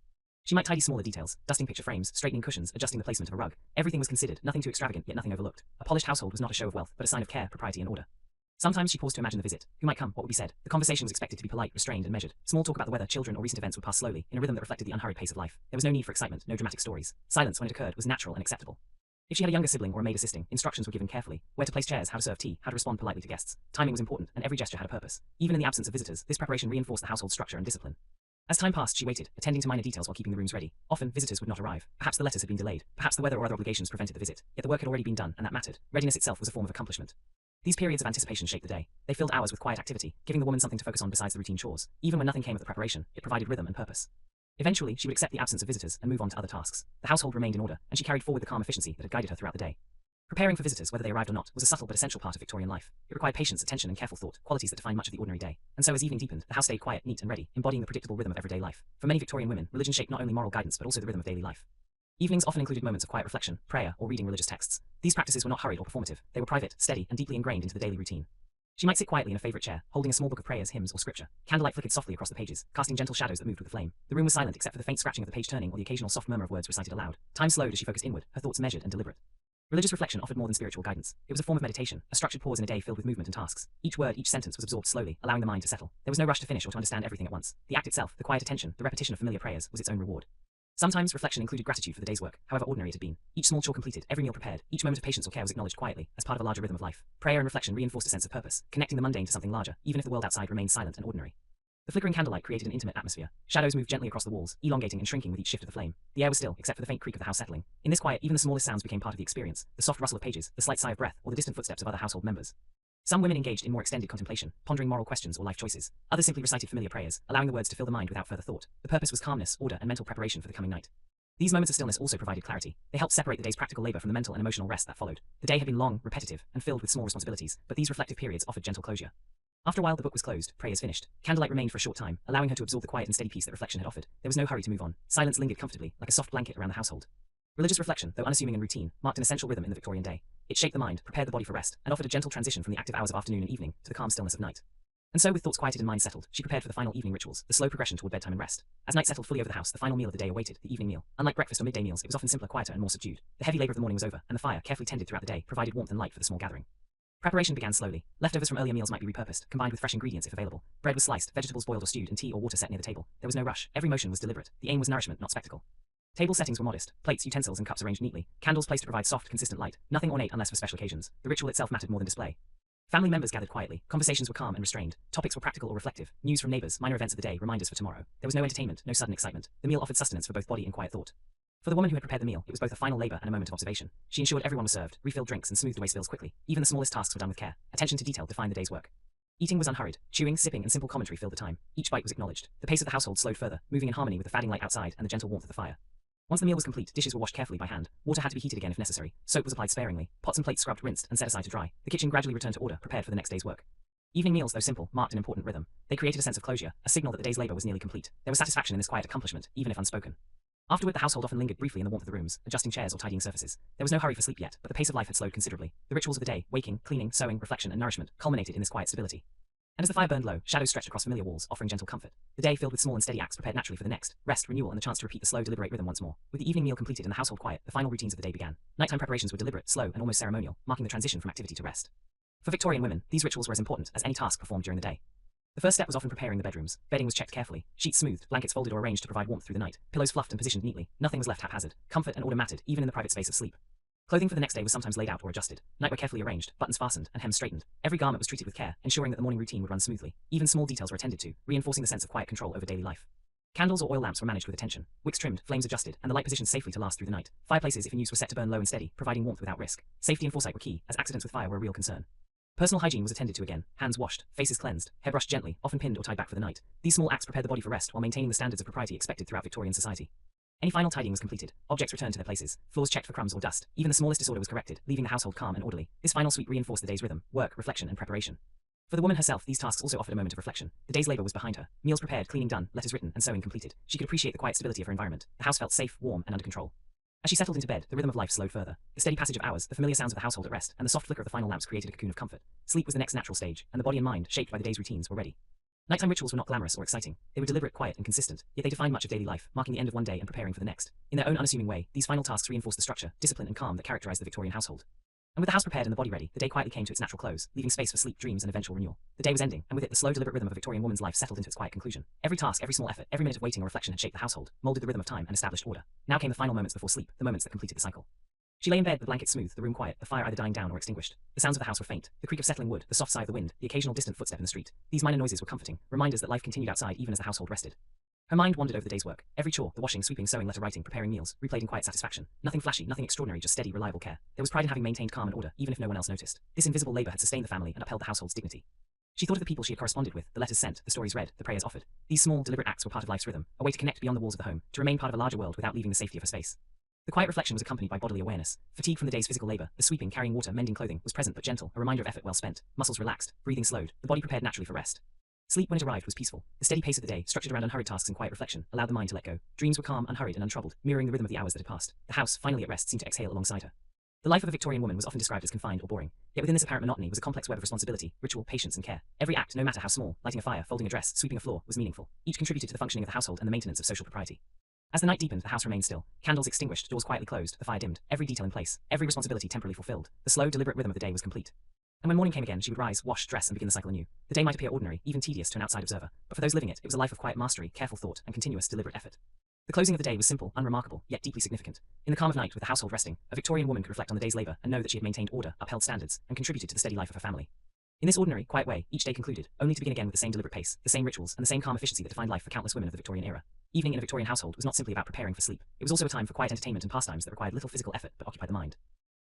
She might tidy smaller details, dusting picture frames, straightening cushions, adjusting the placement of a rug. Everything was considered, nothing too extravagant, yet nothing overlooked. A polished household was not a show of wealth, but a sign of care, propriety, and order. Sometimes she paused to imagine the visit. Who might come? What would be said? The conversation was expected to be polite, restrained, and measured. Small talk about the weather, children, or recent events would pass slowly, in a rhythm that reflected the unhurried pace of life. There was no need for excitement, no dramatic stories. Silence, when it occurred, was natural and acceptable. If she had a younger sibling or a maid assisting, instructions were given carefully. Where to place chairs, how to serve tea, how to respond politely to guests. Timing was important, and every gesture had a purpose. Even in the absence of visitors, this preparation reinforced the household structure and discipline. As time passed, she waited, attending to minor details while keeping the rooms ready. Often, visitors would not arrive. Perhaps the letters had been delayed. Perhaps the weather or other obligations prevented the visit. Yet the work had already been done, and that mattered. Readiness itself was a form of accomplishment. These periods of anticipation shaped the day. They filled hours with quiet activity, giving the woman something to focus on besides the routine chores. Even when nothing came of the preparation, it provided rhythm and purpose. Eventually, she would accept the absence of visitors and move on to other tasks. The household remained in order, and she carried forward the calm efficiency that had guided her throughout the day. Preparing for visitors, whether they arrived or not, was a subtle but essential part of Victorian life. It required patience, attention, and careful thought, qualities that define much of the ordinary day. And so as evening deepened, the house stayed quiet, neat, and ready, embodying the predictable rhythm of everyday life. For many Victorian women, religion shaped not only moral guidance but also the rhythm of daily life. Evenings often included moments of quiet reflection, prayer, or reading religious texts. These practices were not hurried or performative. They were private, steady, and deeply ingrained into the daily routine. She might sit quietly in a favorite chair, holding a small book of prayers, hymns, or scripture. Candlelight flickered softly across the pages, casting gentle shadows that moved with the flame. The room was silent except for the faint scratching of the page turning or the occasional soft murmur of words recited aloud. Time slowed as she focused inward, her thoughts measured and deliberate. Religious reflection offered more than spiritual guidance. It was a form of meditation, a structured pause in a day filled with movement and tasks. Each word, each sentence was absorbed slowly, allowing the mind to settle. There was no rush to finish or to understand everything at once. The act itself, the quiet attention, the repetition of familiar prayers, was its own reward. Sometimes reflection included gratitude for the day's work, however ordinary it had been. Each small chore completed, every meal prepared, each moment of patience or care was acknowledged quietly, as part of a larger rhythm of life. Prayer and reflection reinforced a sense of purpose, connecting the mundane to something larger, even if the world outside remained silent and ordinary. The flickering candlelight created an intimate atmosphere. Shadows moved gently across the walls, elongating and shrinking with each shift of the flame. The air was still, except for the faint creak of the house settling. In this quiet, even the smallest sounds became part of the experience, the soft rustle of pages, the slight sigh of breath, or the distant footsteps of other household members. Some women engaged in more extended contemplation, pondering moral questions or life choices. Others simply recited familiar prayers, allowing the words to fill the mind without further thought. The purpose was calmness, order, and mental preparation for the coming night. These moments of stillness also provided clarity. They helped separate the day's practical labor from the mental and emotional rest that followed. The day had been long, repetitive, and filled with small responsibilities, but these reflective periods offered gentle closure. After a while, the book was closed, prayers finished. Candlelight remained for a short time, allowing her to absorb the quiet and steady peace that reflection had offered. There was no hurry to move on. Silence lingered comfortably, like a soft blanket around the household. Religious reflection, though unassuming and routine, marked an essential rhythm in the Victorian day. It shaped the mind, prepared the body for rest, and offered a gentle transition from the active hours of afternoon and evening to the calm stillness of night. And so, with thoughts quieted and mind settled, she prepared for the final evening rituals, the slow progression toward bedtime and rest. As night settled fully over the house, the final meal of the day awaited, the evening meal. Unlike breakfast or midday meals, it was often simpler, quieter, and more subdued. The heavy labor of the morning was over, and the fire, carefully tended throughout the day, provided warmth and light for the small gathering. Preparation began slowly. Leftovers from earlier meals might be repurposed, combined with fresh ingredients if available. Bread was sliced, vegetables boiled or stewed, and tea or water set near the table. There was no rush. Every motion was deliberate. The aim was nourishment, not spectacle. Table settings were modest. Plates, utensils, and cups arranged neatly. Candles placed to provide soft, consistent light. Nothing ornate unless for special occasions. The ritual itself mattered more than display. Family members gathered quietly. Conversations were calm and restrained. Topics were practical or reflective. News from neighbors, minor events of the day, reminders for tomorrow. There was no entertainment, no sudden excitement. The meal offered sustenance for both body and quiet thought. For the woman who had prepared the meal, it was both a final labor and a moment of observation. She ensured everyone was served, refilled drinks, and smoothed away spills quickly. Even the smallest tasks were done with care. Attention to detail defined the day's work. Eating was unhurried. Chewing, sipping, and simple commentary filled the time. Each bite was acknowledged. The pace of the household slowed further, moving in harmony with the fading light outside and the gentle warmth of the fire. Once the meal was complete, dishes were washed carefully by hand. Water had to be heated again if necessary. Soap was applied sparingly. Pots and plates scrubbed, rinsed, and set aside to dry. The kitchen gradually returned to order, prepared for the next day's work. Evening meals, though simple, marked an important rhythm. They created a sense of closure, a signal that the day's labor was nearly complete. There was satisfaction in this quiet accomplishment, even if unspoken. Afterward, the household often lingered briefly in the warmth of the rooms, adjusting chairs or tidying surfaces. There was no hurry for sleep yet, but the pace of life had slowed considerably. The rituals of the day, waking, cleaning, sewing, reflection, and nourishment, culminated in this quiet stability. And as the fire burned low, shadows stretched across familiar walls, offering gentle comfort. The day filled with small and steady acts prepared naturally for the next, rest, renewal, and the chance to repeat the slow, deliberate rhythm once more. With the evening meal completed and the household quiet, the final routines of the day began. Nighttime preparations were deliberate, slow, and almost ceremonial, marking the transition from activity to rest. For Victorian women, these rituals were as important as any task performed during the day. The first step was often preparing the bedrooms. Bedding was checked carefully, sheets smoothed, blankets folded or arranged to provide warmth through the night, pillows fluffed and positioned neatly. Nothing was left haphazard. Comfort and order mattered, even in the private space of sleep. Clothing for the next day was sometimes laid out or adjusted. Nightwear carefully arranged, buttons fastened, and hems straightened. Every garment was treated with care, ensuring that the morning routine would run smoothly. Even small details were attended to, reinforcing the sense of quiet control over daily life. Candles or oil lamps were managed with attention. Wicks trimmed, flames adjusted, and the light positioned safely to last through the night. Fireplaces, if in use, were set to burn low and steady, providing warmth without risk. Safety and foresight were key, as accidents with fire were a real concern. Personal hygiene was attended to again, hands washed, faces cleansed, hair brushed gently, often pinned or tied back for the night. These small acts prepared the body for rest while maintaining the standards of propriety expected throughout Victorian society. Any final tidying was completed. Objects returned to their places. Floors checked for crumbs or dust. Even the smallest disorder was corrected, leaving the household calm and orderly. This final sweep reinforced the day's rhythm, work, reflection, and preparation. For the woman herself, these tasks also offered a moment of reflection. The day's labor was behind her. Meals prepared, cleaning done, letters written, and sewing completed. She could appreciate the quiet stability of her environment. The house felt safe, warm, and under control. As she settled into bed, the rhythm of life slowed further. The steady passage of hours, the familiar sounds of the household at rest, and the soft flicker of the final lamps created a cocoon of comfort. Sleep was the next natural stage, and the body and mind, shaped by the day's routines, were ready. Nighttime rituals were not glamorous or exciting. They were deliberate, quiet, and consistent, yet they defined much of daily life, marking the end of one day and preparing for the next. In their own unassuming way, these final tasks reinforced the structure, discipline, and calm that characterized the Victorian household. And with the house prepared and the body ready, the day quietly came to its natural close, leaving space for sleep, dreams, and eventual renewal. The day was ending, and with it the slow, deliberate rhythm of a Victorian woman's life settled into its quiet conclusion. Every task, every small effort, every minute of waiting or reflection had shaped the household, molded the rhythm of time, and established order. Now came the final moments before sleep, the moments that completed the cycle. She lay in bed, the blanket smooth, the room quiet, the fire either dying down or extinguished. The sounds of the house were faint, the creak of settling wood, the soft sigh of the wind, the occasional distant footstep in the street. These minor noises were comforting, reminders that life continued outside even as the household rested. Her mind wandered over the day's work. Every chore, the washing, sweeping, sewing, letter writing, preparing meals, replayed in quiet satisfaction. Nothing flashy, nothing extraordinary, just steady, reliable care. There was pride in having maintained calm and order, even if no one else noticed. This invisible labor had sustained the family and upheld the household's dignity. She thought of the people she had corresponded with, the letters sent, the stories read, the prayers offered. These small, deliberate acts were part of life's rhythm, a way to connect beyond the walls of the home, to remain part of a larger world without leaving the safety of her space. The quiet reflection was accompanied by bodily awareness. Fatigue from the day's physical labor, the sweeping, carrying water, mending clothing, was present but gentle, a reminder of effort well spent. Muscles relaxed, breathing slowed, the body prepared naturally for rest. Sleep, when it arrived, was peaceful. The steady pace of the day, structured around unhurried tasks and quiet reflection, allowed the mind to let go. Dreams were calm, unhurried, and untroubled, mirroring the rhythm of the hours that had passed. The house, finally at rest, seemed to exhale alongside her. The life of a Victorian woman was often described as confined or boring, yet within this apparent monotony was a complex web of responsibility, ritual, patience, and care. Every act, no matter how small, lighting a fire, folding a dress, sweeping a floor, was meaningful. Each contributed to the functioning of the household and the maintenance of social propriety. As the night deepened, the house remained still. Candles extinguished, doors quietly closed, the fire dimmed, every detail in place, every responsibility temporarily fulfilled. The slow, deliberate rhythm of the day was complete. And when morning came again, she would rise, wash, dress, and begin the cycle anew. The day might appear ordinary, even tedious to an outside observer, but for those living it, it was a life of quiet mastery, careful thought, and continuous, deliberate effort. The closing of the day was simple, unremarkable, yet deeply significant. In the calm of night, with the household resting, a Victorian woman could reflect on the day's labor and know that she had maintained order, upheld standards, and contributed to the steady life of her family. In this ordinary, quiet way, each day concluded, only to begin again with the same deliberate pace, the same rituals, and the same calm efficiency that defined life for countless women of the Victorian era. Evening in a Victorian household was not simply about preparing for sleep. It was also a time for quiet entertainment and pastimes that required little physical effort but occupied the mind.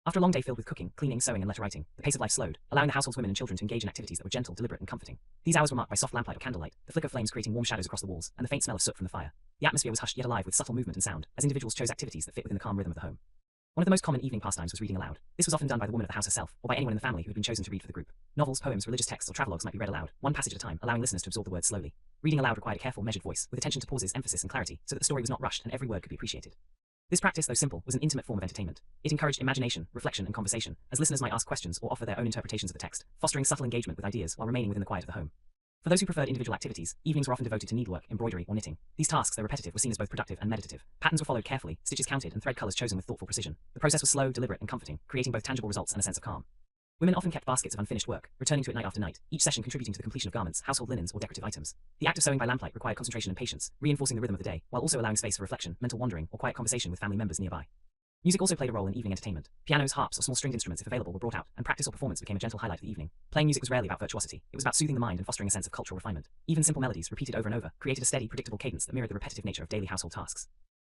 After a long day filled with cooking, cleaning, sewing, and letter writing, the pace of life slowed, allowing the household's women and children to engage in activities that were gentle, deliberate, and comforting. These hours were marked by soft lamplight or candlelight, the flicker of flames creating warm shadows across the walls, and the faint smell of soot from the fire. The atmosphere was hushed yet alive with subtle movement and sound, as individuals chose activities that fit within the calm rhythm of the home. One of the most common evening pastimes was reading aloud. This was often done by the woman of the house herself, or by anyone in the family who had been chosen to read for the group. Novels, poems, religious texts, or travelogues might be read aloud, one passage at a time, allowing listeners to absorb the words slowly. Reading aloud required a careful, measured voice, with attention to pauses, emphasis, and clarity, so that the story was not rushed and every word could be appreciated. This practice, though simple, was an intimate form of entertainment. It encouraged imagination, reflection, and conversation, as listeners might ask questions or offer their own interpretations of the text, fostering subtle engagement with ideas while remaining within the quiet of the home. For those who preferred individual activities, evenings were often devoted to needlework, embroidery, or knitting. These tasks, though repetitive, were seen as both productive and meditative. Patterns were followed carefully, stitches counted, and thread colors chosen with thoughtful precision. The process was slow, deliberate, and comforting, creating both tangible results and a sense of calm. Women often kept baskets of unfinished work, returning to it night after night, each session contributing to the completion of garments, household linens, or decorative items. The act of sewing by lamplight required concentration and patience, reinforcing the rhythm of the day, while also allowing space for reflection, mental wandering, or quiet conversation with family members nearby. Music also played a role in evening entertainment. Pianos, harps, or small stringed instruments, if available, were brought out, and practice or performance became a gentle highlight of the evening. Playing music was rarely about virtuosity. It was about soothing the mind and fostering a sense of cultural refinement. Even simple melodies, repeated over and over, created a steady, predictable cadence that mirrored the repetitive nature of daily household tasks.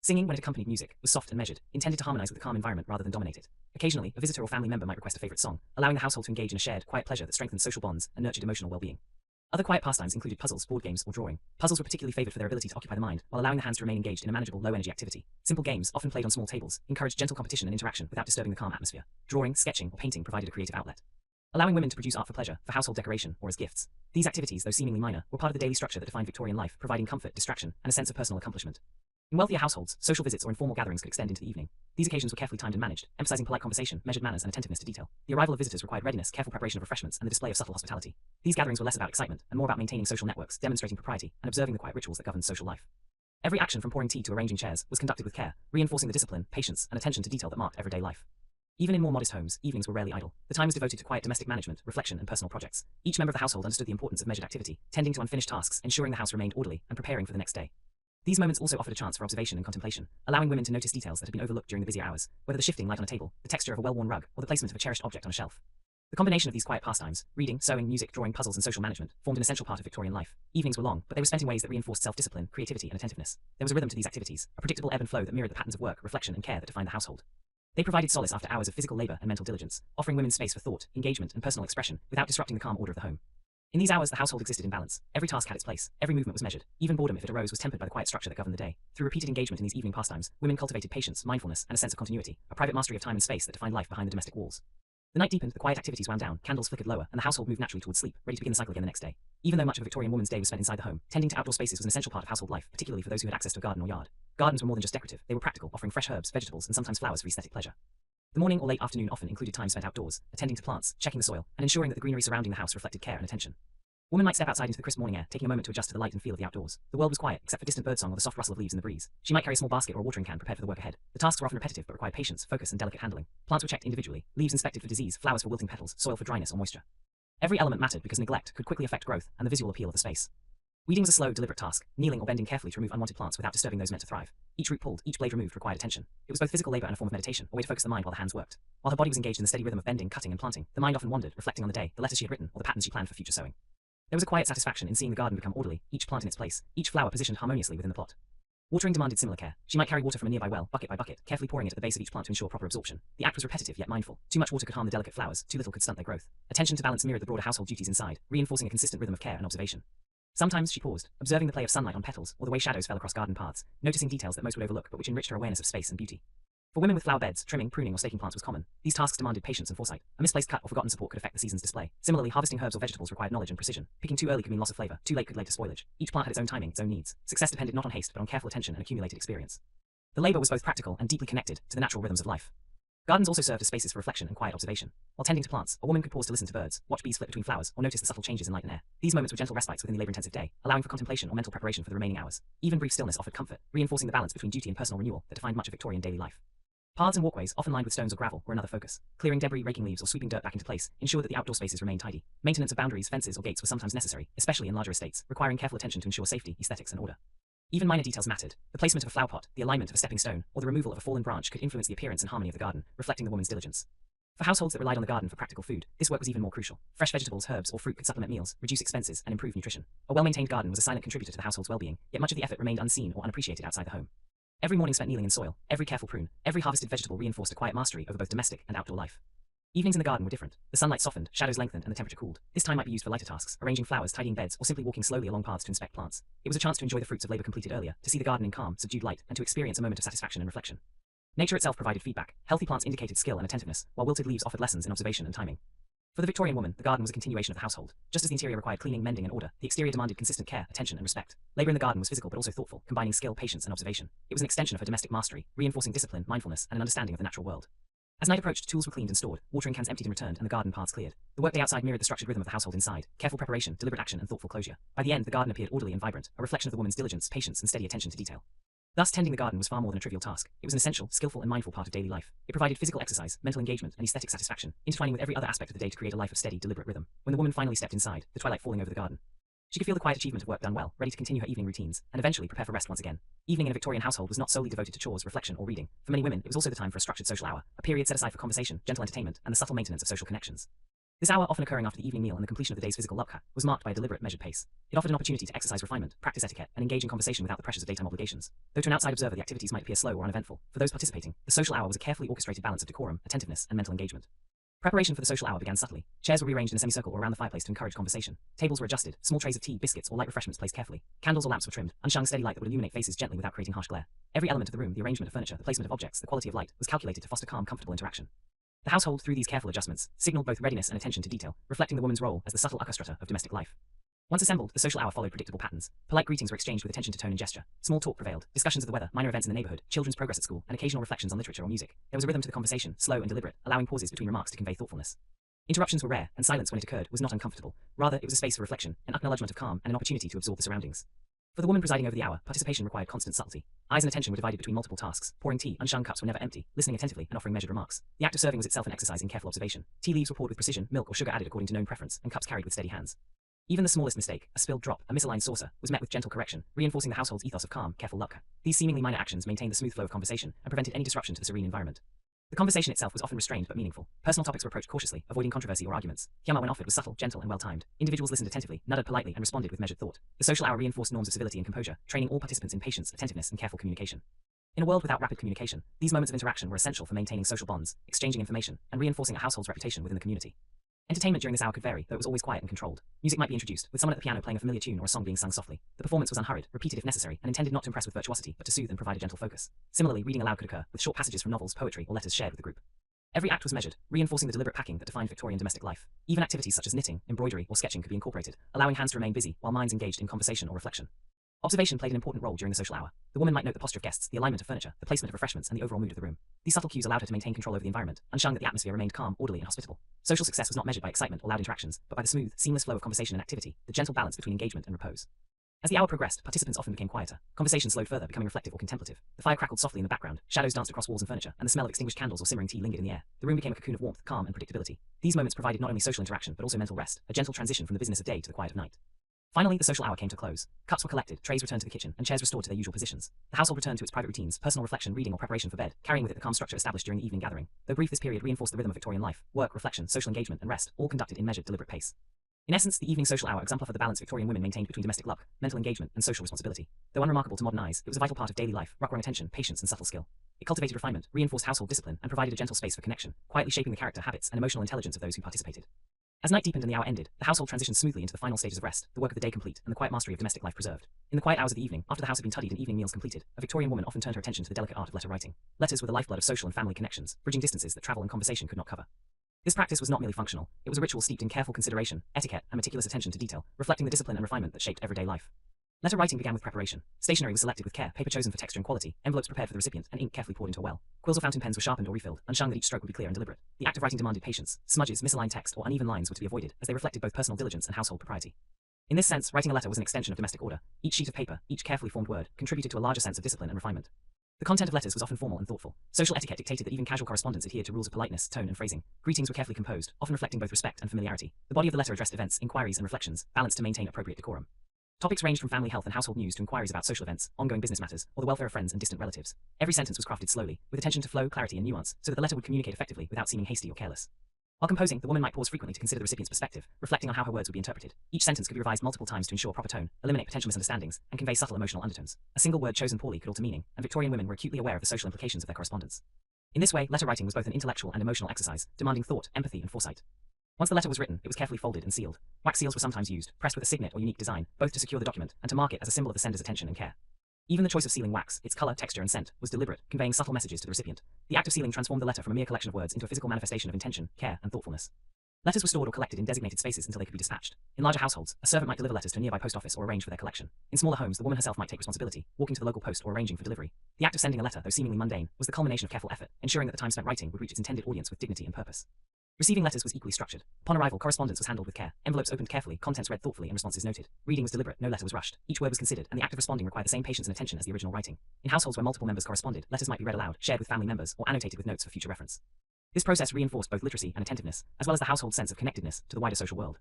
Singing, when it accompanied music, was soft and measured, intended to harmonize with the calm environment rather than dominate it. Occasionally, a visitor or family member might request a favorite song, allowing the household to engage in a shared, quiet pleasure that strengthened social bonds and nurtured emotional well-being. Other quiet pastimes included puzzles, board games, or drawing. Puzzles were particularly favored for their ability to occupy the mind, while allowing the hands to remain engaged in a manageable, low-energy activity. Simple games, often played on small tables, encouraged gentle competition and interaction without disturbing the calm atmosphere. Drawing, sketching, or painting provided a creative outlet, allowing women to produce art for pleasure, for household decoration, or as gifts. These activities, though seemingly minor, were part of the daily structure that defined Victorian life, providing comfort, distraction, and a sense of personal accomplishment. In wealthier households, social visits or informal gatherings could extend into the evening. These occasions were carefully timed and managed, emphasizing polite conversation, measured manners, and attentiveness to detail. The arrival of visitors required readiness, careful preparation of refreshments, and the display of subtle hospitality. These gatherings were less about excitement and more about maintaining social networks, demonstrating propriety, and observing the quiet rituals that governed social life. Every action from pouring tea to arranging chairs was conducted with care, reinforcing the discipline, patience, and attention to detail that marked everyday life. Even in more modest homes, evenings were rarely idle. The time was devoted to quiet domestic management, reflection, and personal projects. Each member of the household understood the importance of measured activity, tending to unfinished tasks, ensuring the house remained orderly, and preparing for the next day. These moments also offered a chance for observation and contemplation, allowing women to notice details that had been overlooked during the busier hours, whether the shifting light on a table, the texture of a well-worn rug, or the placement of a cherished object on a shelf. The combination of these quiet pastimes, reading, sewing, music, drawing, puzzles, and social management, formed an essential part of Victorian life. Evenings were long, but they were spent in ways that reinforced self-discipline, creativity, and attentiveness. There was a rhythm to these activities, a predictable ebb and flow that mirrored the patterns of work, reflection, and care that defined the household. They provided solace after hours of physical labor and mental diligence, offering women space for thought, engagement, and personal expression, without disrupting the calm order of the home. In these hours, the household existed in balance. Every task had its place. Every movement was measured. Even boredom, if it arose, was tempered by the quiet structure that governed the day. Through repeated engagement in these evening pastimes, women cultivated patience, mindfulness, and a sense of continuity, a private mastery of time and space that defined life behind the domestic walls. The night deepened, the quiet activities wound down, candles flickered lower, and the household moved naturally towards sleep, ready to begin the cycle again the next day. Even though much of a Victorian woman's day was spent inside the home, tending to outdoor spaces was an essential part of household life, particularly for those who had access to a garden or yard. Gardens were more than just decorative. They were practical, offering fresh herbs, vegetables, and sometimes flowers for aesthetic pleasure. The morning or late afternoon often included time spent outdoors, attending to plants, checking the soil, and ensuring that the greenery surrounding the house reflected care and attention. Women might step outside into the crisp morning air, taking a moment to adjust to the light and feel of the outdoors. The world was quiet, except for distant birdsong or the soft rustle of leaves in the breeze. She might carry a small basket or a watering can prepared for the work ahead. The tasks were often repetitive but required patience, focus, and delicate handling. Plants were checked individually, leaves inspected for disease, flowers for wilting petals, soil for dryness or moisture. Every element mattered because neglect could quickly affect growth and the visual appeal of the space. Weeding was a slow, deliberate task, kneeling or bending carefully to remove unwanted plants without disturbing those meant to thrive. Each root pulled, each blade removed required attention. It was both physical labor and a form of meditation, a way to focus the mind while the hands worked. While her body was engaged in the steady rhythm of bending, cutting, and planting, the mind often wandered, reflecting on the day, the letters she had written, or the patterns she planned for future sowing. There was a quiet satisfaction in seeing the garden become orderly, each plant in its place, each flower positioned harmoniously within the plot. Watering demanded similar care. She might carry water from a nearby well, bucket by bucket, carefully pouring it at the base of each plant to ensure proper absorption. The act was repetitive yet mindful. Too much water could harm the delicate flowers, too little could stunt their growth. Attention to balance mirrored the broader household duties inside, reinforcing a consistent rhythm of care and observation. Sometimes she paused, observing the play of sunlight on petals, or the way shadows fell across garden paths, noticing details that most would overlook but which enriched her awareness of space and beauty. For women with flower beds, trimming, pruning, or staking plants was common. These tasks demanded patience and foresight. A misplaced cut or forgotten support could affect the season's display. Similarly, harvesting herbs or vegetables required knowledge and precision. Picking too early could mean loss of flavor. Too late could lead to spoilage. Each plant had its own timing, its own needs. Success depended not on haste but on careful attention and accumulated experience. The labor was both practical and deeply connected to the natural rhythms of life. Gardens also served as spaces for reflection and quiet observation. While tending to plants, a woman could pause to listen to birds, watch bees flit between flowers, or notice the subtle changes in light and air. These moments were gentle respites within the labor-intensive day, allowing for contemplation or mental preparation for the remaining hours. Even brief stillness offered comfort, reinforcing the balance between duty and personal renewal that defined much of Victorian daily life. Paths and walkways, often lined with stones or gravel, were another focus. Clearing debris, raking leaves, or sweeping dirt back into place ensured that the outdoor spaces remained tidy. Maintenance of boundaries, fences, or gates was sometimes necessary, especially in larger estates, requiring careful attention to ensure safety, aesthetics, and order. Even minor details mattered. The placement of a flower pot, the alignment of a stepping stone, or the removal of a fallen branch could influence the appearance and harmony of the garden, reflecting the woman's diligence. For households that relied on the garden for practical food, this work was even more crucial. Fresh vegetables, herbs, or fruit could supplement meals, reduce expenses, and improve nutrition. A well-maintained garden was a silent contributor to the household's well-being, yet much of the effort remained unseen or unappreciated outside the home. Every morning spent kneeling in soil, every careful prune, every harvested vegetable reinforced a quiet mastery over both domestic and outdoor life. Evenings in the garden were different. The sunlight softened, shadows lengthened, and the temperature cooled. This time might be used for lighter tasks, arranging flowers, tidying beds, or simply walking slowly along paths to inspect plants. It was a chance to enjoy the fruits of labor completed earlier, to see the garden in calm, subdued light, and to experience a moment of satisfaction and reflection. Nature itself provided feedback. Healthy plants indicated skill and attentiveness, while wilted leaves offered lessons in observation and timing. For the Victorian woman, the garden was a continuation of the household. Just as the interior required cleaning, mending, and order, the exterior demanded consistent care, attention, and respect. Labor in the garden was physical but also thoughtful, combining skill, patience, and observation. It was an extension of her domestic mastery, reinforcing discipline, mindfulness, and an understanding of the natural world. As night approached, tools were cleaned and stored, watering cans emptied and returned, and the garden paths cleared. The workday outside mirrored the structured rhythm of the household inside, careful preparation, deliberate action, and thoughtful closure. By the end, the garden appeared orderly and vibrant, a reflection of the woman's diligence, patience, and steady attention to detail. Thus, tending the garden was far more than a trivial task. It was an essential, skillful, and mindful part of daily life. It provided physical exercise, mental engagement, and aesthetic satisfaction, intertwining with every other aspect of the day to create a life of steady, deliberate rhythm. When the woman finally stepped inside, the twilight falling over the garden, she could feel the quiet achievement of work done well, ready to continue her evening routines, and eventually prepare for rest once again. Evening in a Victorian household was not solely devoted to chores, reflection, or reading. For many women, it was also the time for a structured social hour, a period set aside for conversation, gentle entertainment, and the subtle maintenance of social connections. This hour, often occurring after the evening meal and the completion of the day's physical lubka, was marked by a deliberate, measured pace. It offered an opportunity to exercise refinement, practice etiquette, and engage in conversation without the pressures of daytime obligations. Though to an outside observer the activities might appear slow or uneventful, for those participating, the social hour was a carefully orchestrated balance of decorum, attentiveness, and mental engagement. Preparation for the social hour began subtly. Chairs were rearranged in a semicircle or around the fireplace to encourage conversation. Tables were adjusted, small trays of tea, biscuits, or light refreshments placed carefully. Candles or lamps were trimmed, unshung steady light that would illuminate faces gently without creating harsh glare. Every element of the room, the arrangement of furniture, the placement of objects, the quality of light, was calculated to foster calm, comfortable interaction. The household, through these careful adjustments, signaled both readiness and attention to detail, reflecting the woman's role as the subtle orchestrator of domestic life. Once assembled, the social hour followed predictable patterns. Polite greetings were exchanged with attention to tone and gesture. Small talk prevailed, discussions of the weather, minor events in the neighborhood, children's progress at school, and occasional reflections on literature or music. There was a rhythm to the conversation, slow and deliberate, allowing pauses between remarks to convey thoughtfulness. Interruptions were rare, and silence when it occurred was not uncomfortable. Rather, it was a space for reflection, an acknowledgement of calm, and an opportunity to absorb the surroundings. For the woman presiding over the hour, participation required constant subtlety. Eyes and attention were divided between multiple tasks. Pouring tea, unshung cups were never empty, listening attentively, and offering measured remarks. The act of serving was itself an exercise in careful observation. Tea leaves were poured with precision, milk or sugar added according to known preference, and cups carried with steady hands. Even the smallest mistake, a spilled drop, a misaligned saucer, was met with gentle correction, reinforcing the household's ethos of calm, careful lubka. These seemingly minor actions maintained the smooth flow of conversation and prevented any disruption to the serene environment. The conversation itself was often restrained but meaningful. Personal topics were approached cautiously, avoiding controversy or arguments. Hyama when offered was subtle, gentle, and well-timed. Individuals listened attentively, nodded politely, and responded with measured thought. The social hour reinforced norms of civility and composure, training all participants in patience, attentiveness, and careful communication. In a world without rapid communication, these moments of interaction were essential for maintaining social bonds, exchanging information, and reinforcing a household's reputation within the community. Entertainment during this hour could vary, though it was always quiet and controlled. Music might be introduced, with someone at the piano playing a familiar tune or a song being sung softly. The performance was unhurried, repeated if necessary, and intended not to impress with virtuosity, but to soothe and provide a gentle focus. Similarly, reading aloud could occur, with short passages from novels, poetry, or letters shared with the group. Every act was measured, reinforcing the deliberate packing that defined Victorian domestic life. Even activities such as knitting, embroidery, or sketching could be incorporated, allowing hands to remain busy while minds engaged in conversation or reflection. Observation played an important role during the social hour. The woman might note the posture of guests, the alignment of furniture, the placement of refreshments, and the overall mood of the room. These subtle cues allowed her to maintain control over the environment, unshung that the atmosphere remained calm, orderly, and hospitable. Social success was not measured by excitement or loud interactions, but by the smooth, seamless flow of conversation and activity, the gentle balance between engagement and repose. As the hour progressed, participants often became quieter. Conversation slowed further, becoming reflective or contemplative. The fire crackled softly in the background, shadows danced across walls and furniture, and the smell of extinguished candles or simmering tea lingered in the air. The room became a cocoon of warmth, calm, and predictability. These moments provided not only social interaction, but also mental rest, a gentle transition from the business of day to the quiet of night. Finally, the social hour came to a close. Cups were collected, trays returned to the kitchen, and chairs restored to their usual positions. The household returned to its private routines, personal reflection, reading, or preparation for bed, carrying with it the calm structure established during the evening gathering. Though brief, this period reinforced the rhythm of Victorian life: work, reflection, social engagement, and rest, all conducted in measured, deliberate pace. In essence, the evening social hour exemplified the balance Victorian women maintained between domestic luck, mental engagement, and social responsibility. Though unremarkable to modern eyes, it was a vital part of daily life, requiring attention, patience, and subtle skill. It cultivated refinement, reinforced household discipline, and provided a gentle space for connection, quietly shaping the character, habits, and emotional intelligence of those who participated. As night deepened and the hour ended, the household transitioned smoothly into the final stages of rest, the work of the day complete, and the quiet mastery of domestic life preserved. In the quiet hours of the evening, after the house had been tidied and evening meals completed, a Victorian woman often turned her attention to the delicate art of letter writing. Letters were the lifeblood of social and family connections, bridging distances that travel and conversation could not cover. This practice was not merely functional, it was a ritual steeped in careful consideration, etiquette, and meticulous attention to detail, reflecting the discipline and refinement that shaped everyday life. Letter writing began with preparation. Stationery was selected with care, paper chosen for texture and quality, envelopes prepared for the recipient, and ink carefully poured into a well. Quills or fountain pens were sharpened or refilled, unshung that each stroke would be clear and deliberate. The act of writing demanded patience. Smudges, misaligned text, or uneven lines were to be avoided, as they reflected both personal diligence and household propriety. In this sense, writing a letter was an extension of domestic order. Each sheet of paper, each carefully formed word, contributed to a larger sense of discipline and refinement. The content of letters was often formal and thoughtful. Social etiquette dictated that even casual correspondence adhered to rules of politeness, tone, and phrasing. Greetings were carefully composed, often reflecting both respect and familiarity. The body of the letter addressed events, inquiries, and reflections, balanced to maintain appropriate decorum. Topics ranged from family health and household news to inquiries about social events, ongoing business matters, or the welfare of friends and distant relatives. Every sentence was crafted slowly, with attention to flow, clarity, and nuance, so that the letter would communicate effectively without seeming hasty or careless. While composing, the woman might pause frequently to consider the recipient's perspective, reflecting on how her words would be interpreted. Each sentence could be revised multiple times to ensure proper tone, eliminate potential misunderstandings, and convey subtle emotional undertones. A single word chosen poorly could alter meaning, and Victorian women were acutely aware of the social implications of their correspondence. In this way, letter writing was both an intellectual and emotional exercise, demanding thought, empathy, and foresight. Once the letter was written, it was carefully folded and sealed. Wax seals were sometimes used, pressed with a signet or unique design, both to secure the document and to mark it as a symbol of the sender's attention and care. Even the choice of sealing wax, its color, texture, and scent, was deliberate, conveying subtle messages to the recipient. The act of sealing transformed the letter from a mere collection of words into a physical manifestation of intention, care, and thoughtfulness. Letters were stored or collected in designated spaces until they could be dispatched. In larger households, a servant might deliver letters to a nearby post office or arrange for their collection. In smaller homes, the woman herself might take responsibility, walking to the local post or arranging for delivery. The act of sending a letter, though seemingly mundane, was the culmination of careful effort, ensuring that the time spent writing would reach its intended audience with dignity and purpose. Receiving letters was equally structured. Upon arrival, correspondence was handled with care. Envelopes opened carefully, contents read thoughtfully, and responses noted. Reading was deliberate, no letter was rushed. Each word was considered, and the act of responding required the same patience and attention as the original writing. In households where multiple members corresponded, letters might be read aloud, shared with family members, or annotated with notes for future reference. This process reinforced both literacy and attentiveness, as well as the household's sense of connectedness to the wider social world.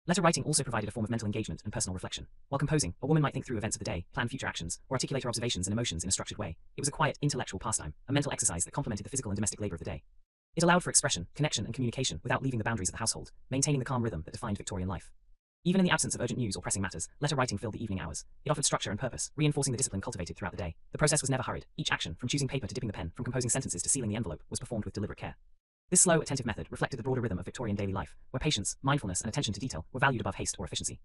Letter writing also provided a form of mental engagement and personal reflection. While composing, a woman might think through events of the day, plan future actions, or articulate her observations and emotions in a structured way. It was a quiet, intellectual pastime, a mental exercise that complemented the physical and domestic labor of the day. It allowed for expression, connection, and communication without leaving the boundaries of the household, maintaining the calm rhythm that defined Victorian life. Even in the absence of urgent news or pressing matters, letter writing filled the evening hours. It offered structure and purpose, reinforcing the discipline cultivated throughout the day. The process was never hurried. Each action, from choosing paper to dipping the pen, from composing sentences to sealing the envelope, was performed with deliberate care. This slow, attentive method reflected the broader rhythm of Victorian daily life, where patience, mindfulness, and attention to detail were valued above haste or efficiency.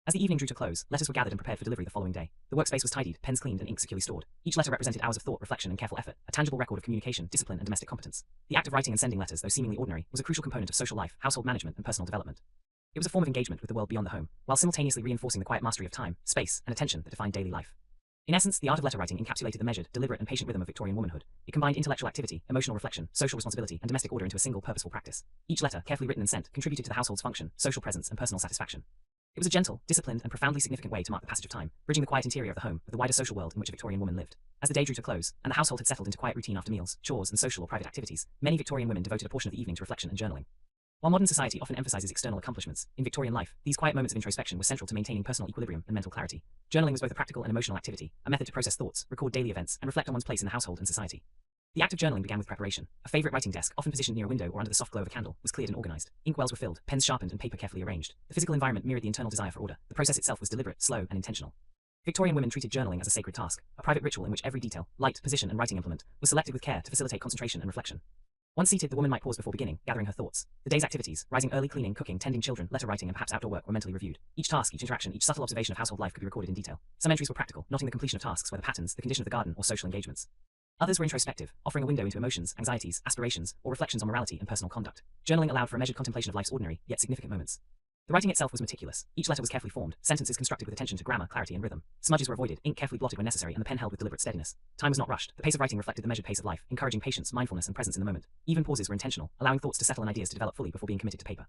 As the evening drew to close, letters were gathered and prepared for delivery the following day. The workspace was tidied, pens cleaned, and ink securely stored. Each letter represented hours of thought, reflection, and careful effort, a tangible record of communication, discipline, and domestic competence. The act of writing and sending letters, though seemingly ordinary, was a crucial component of social life, household management, and personal development. It was a form of engagement with the world beyond the home, while simultaneously reinforcing the quiet mastery of time, space, and attention that defined daily life. In essence, the art of letter writing encapsulated the measured, deliberate, and patient rhythm of Victorian womanhood. It combined intellectual activity, emotional reflection, social responsibility, and domestic order into a single purposeful practice. Each letter, carefully written and sent, contributed to the household's function, social presence, and personal satisfaction. It was a gentle, disciplined, and profoundly significant way to mark the passage of time, bridging the quiet interior of the home with the wider social world in which a Victorian woman lived. As the day drew to close, and the household had settled into quiet routine after meals, chores, and social or private activities, many Victorian women devoted a portion of the evening to reflection and journaling. While modern society often emphasizes external accomplishments, in Victorian life, these quiet moments of introspection were central to maintaining personal equilibrium and mental clarity. Journaling was both a practical and emotional activity, a method to process thoughts, record daily events, and reflect on one's place in the household and society. The act of journaling began with preparation. A favorite writing desk, often positioned near a window or under the soft glow of a candle, was cleared and organized. Inkwells were filled, pens sharpened, and paper carefully arranged. The physical environment mirrored the internal desire for order. The process itself was deliberate, slow, and intentional. Victorian women treated journaling as a sacred task, a private ritual in which every detail, light, position, and writing implement was selected with care to facilitate concentration and reflection. Once seated, the woman might pause before beginning, gathering her thoughts. The day's activities, rising early, cleaning, cooking, tending children, letter writing, and perhaps outdoor work were mentally reviewed. Each task, each interaction, each subtle observation of household life could be recorded in detail. Some entries were practical, noting the completion of tasks, whether patterns, the condition of the garden, or social engagements. Others were introspective, offering a window into emotions, anxieties, aspirations, or reflections on morality and personal conduct. Journaling allowed for a measured contemplation of life's ordinary, yet significant moments. The writing itself was meticulous. Each letter was carefully formed, sentences constructed with attention to grammar, clarity, and rhythm. Smudges were avoided, ink carefully blotted when necessary, and the pen held with deliberate steadiness. Time was not rushed. The pace of writing reflected the measured pace of life, encouraging patience, mindfulness, and presence in the moment. Even pauses were intentional, allowing thoughts to settle and ideas to develop fully before being committed to paper.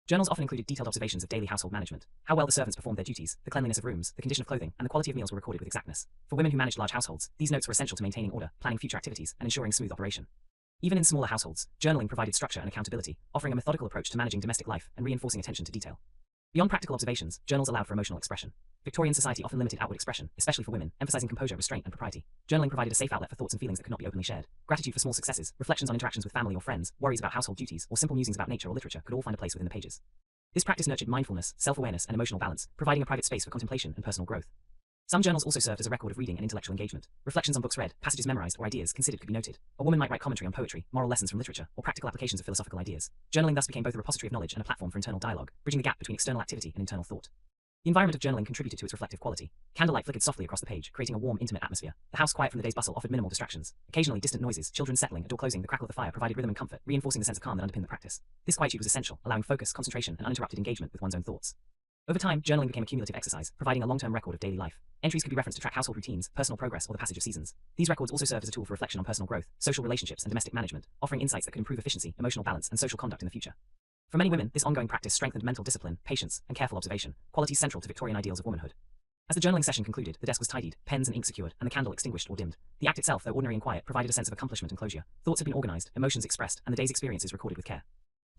Journals often included detailed observations of daily household management. How well the servants performed their duties, the cleanliness of rooms, the condition of clothing, and the quality of meals were recorded with exactness. For women who managed large households, these notes were essential to maintaining order, planning future activities, and ensuring smooth operation. Even in smaller households, journaling provided structure and accountability, offering a methodical approach to managing domestic life and reinforcing attention to detail. Beyond practical observations, journals allowed for emotional expression. Victorian society often limited outward expression, especially for women, emphasizing composure, restraint, and propriety. Journaling provided a safe outlet for thoughts and feelings that could not be openly shared. Gratitude for small successes, reflections on interactions with family or friends, worries about household duties, or simple musings about nature or literature could all find a place within the pages. This practice nurtured mindfulness, self-awareness, and emotional balance, providing a private space for contemplation and personal growth. Some journals also served as a record of reading and intellectual engagement. Reflections on books read, passages memorized, or ideas considered could be noted. A woman might write commentary on poetry, moral lessons from literature, or practical applications of philosophical ideas. Journaling thus became both a repository of knowledge and a platform for internal dialogue, bridging the gap between external activity and internal thought. The environment of journaling contributed to its reflective quality. Candlelight flickered softly across the page, creating a warm, intimate atmosphere. The house, quiet from the day's bustle, offered minimal distractions. Occasionally, distant noises, children settling, a door closing, the crackle of the fire provided rhythm and comfort, reinforcing the sense of calm that underpinned the practice. This quietude was essential, allowing focus, concentration, and uninterrupted engagement with one's own thoughts. Over time, journaling became a cumulative exercise, providing a long-term record of daily life. Entries could be referenced to track household routines, personal progress, or the passage of seasons. These records also served as a tool for reflection on personal growth, social relationships, and domestic management, offering insights that could improve efficiency, emotional balance, and social conduct in the future. For many women, this ongoing practice strengthened mental discipline, patience, and careful observation, qualities central to Victorian ideals of womanhood. As the journaling session concluded, the desk was tidied, pens and ink secured, and the candle extinguished or dimmed. The act itself, though ordinary and quiet, provided a sense of accomplishment and closure. Thoughts had been organized, emotions expressed, and the day's experiences recorded with care.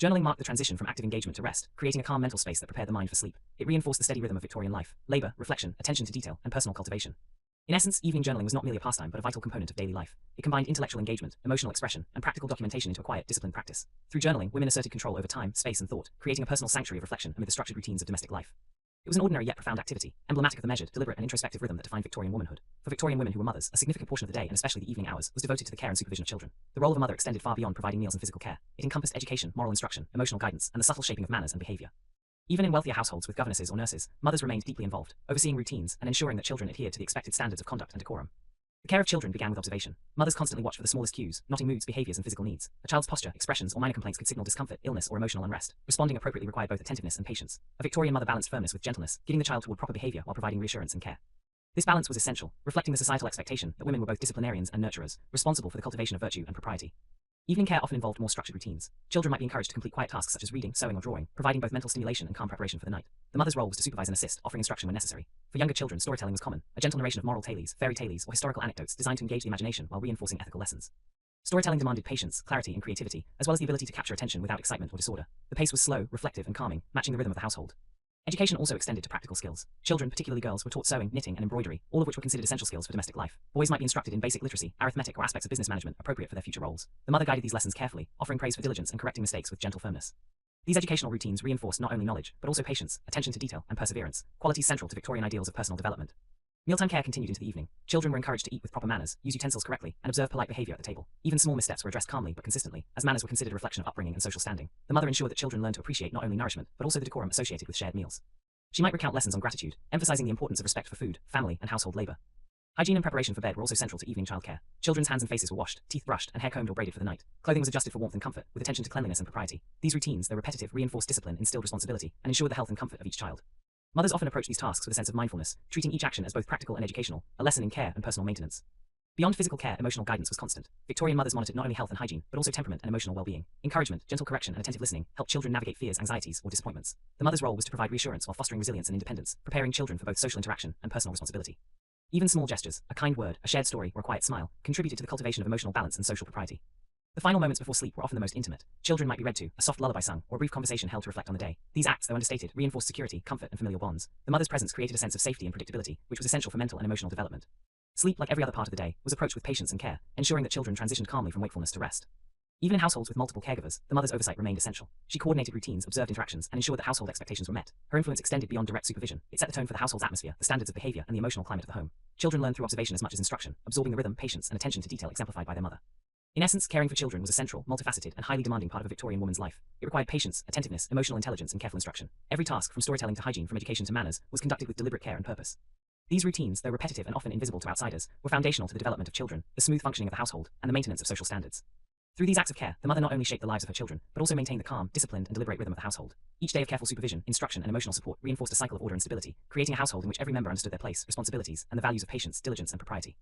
Journaling marked the transition from active engagement to rest, creating a calm mental space that prepared the mind for sleep. It reinforced the steady rhythm of Victorian life, labor, reflection, attention to detail, and personal cultivation. In essence, evening journaling was not merely a pastime but a vital component of daily life. It combined intellectual engagement, emotional expression, and practical documentation into a quiet, disciplined practice. Through journaling, women asserted control over time, space, and thought, creating a personal sanctuary of reflection amid the structured routines of domestic life. It was an ordinary yet profound activity, emblematic of the measured, deliberate, and introspective rhythm that defined Victorian womanhood. For Victorian women who were mothers, a significant portion of the day, and especially the evening hours, was devoted to the care and supervision of children. The role of a mother extended far beyond providing meals and physical care. It encompassed education, moral instruction, emotional guidance, and the subtle shaping of manners and behavior. Even in wealthier households with governesses or nurses, mothers remained deeply involved, overseeing routines and ensuring that children adhered to the expected standards of conduct and decorum. The care of children began with observation. Mothers constantly watched for the smallest cues, noting moods, behaviors, and physical needs. A child's posture, expressions, or minor complaints could signal discomfort, illness, or emotional unrest. Responding appropriately required both attentiveness and patience. A Victorian mother balanced firmness with gentleness, guiding the child toward proper behavior while providing reassurance and care. This balance was essential, reflecting the societal expectation that women were both disciplinarians and nurturers, responsible for the cultivation of virtue and propriety. Evening care often involved more structured routines. Children might be encouraged to complete quiet tasks such as reading, sewing, or drawing, providing both mental stimulation and calm preparation for the night. The mother's role was to supervise and assist, offering instruction when necessary. For younger children, storytelling was common, a gentle narration of moral tales, fairy tales, or historical anecdotes designed to engage the imagination while reinforcing ethical lessons. Storytelling demanded patience, clarity, and creativity, as well as the ability to capture attention without excitement or disorder. The pace was slow, reflective, and calming, matching the rhythm of the household. Education also extended to practical skills. Children, particularly girls, were taught sewing, knitting, and embroidery, all of which were considered essential skills for domestic life. Boys might be instructed in basic literacy, arithmetic, or aspects of business management appropriate for their future roles. The mother guided these lessons carefully, offering praise for diligence and correcting mistakes with gentle firmness. These educational routines reinforced not only knowledge, but also patience, attention to detail, and perseverance, qualities central to Victorian ideals of personal development. Mealtime care continued into the evening. Children were encouraged to eat with proper manners, use utensils correctly, and observe polite behavior at the table. Even small missteps were addressed calmly but consistently, as manners were considered a reflection of upbringing and social standing. The mother ensured that children learned to appreciate not only nourishment, but also the decorum associated with shared meals. She might recount lessons on gratitude, emphasizing the importance of respect for food, family, and household labor. Hygiene and preparation for bed were also central to evening childcare. Children's hands and faces were washed, teeth brushed, and hair combed or braided for the night. Clothing was adjusted for warmth and comfort, with attention to cleanliness and propriety. These routines, though repetitive, reinforced discipline, instilled responsibility, and ensured the health and comfort of each child. Mothers often approach these tasks with a sense of mindfulness, treating each action as both practical and educational, a lesson in care and personal maintenance. Beyond physical care, emotional guidance was constant. Victorian mothers monitored not only health and hygiene, but also temperament and emotional well-being. Encouragement, gentle correction, and attentive listening helped children navigate fears, anxieties, or disappointments. The mother's role was to provide reassurance while fostering resilience and independence, preparing children for both social interaction and personal responsibility. Even small gestures, a kind word, a shared story, or a quiet smile, contributed to the cultivation of emotional balance and social propriety. The final moments before sleep were often the most intimate. Children might be read to, a soft lullaby sung, or a brief conversation held to reflect on the day. These acts, though understated, reinforced security, comfort, and familial bonds. The mother's presence created a sense of safety and predictability, which was essential for mental and emotional development. Sleep, like every other part of the day, was approached with patience and care, ensuring that children transitioned calmly from wakefulness to rest. Even in households with multiple caregivers, the mother's oversight remained essential. She coordinated routines, observed interactions, and ensured that household expectations were met. Her influence extended beyond direct supervision. It set the tone for the household's atmosphere, the standards of behavior, and the emotional climate of the home. Children learned through observation as much as instruction, absorbing the rhythm, patience, and attention to detail exemplified by their mother. In essence, caring for children was a central, multifaceted, and highly demanding part of a Victorian woman's life. It required patience, attentiveness, emotional intelligence, and careful instruction. Every task, from storytelling to hygiene, from education to manners, was conducted with deliberate care and purpose. These routines, though repetitive and often invisible to outsiders, were foundational to the development of children, the smooth functioning of the household, and the maintenance of social standards. Through these acts of care, the mother not only shaped the lives of her children, but also maintained the calm, disciplined, and deliberate rhythm of the household. Each day of careful supervision, instruction, and emotional support reinforced a cycle of order and stability, creating a household in which every member understood their place, responsibilities, and the values of patience, diligence, and propriety.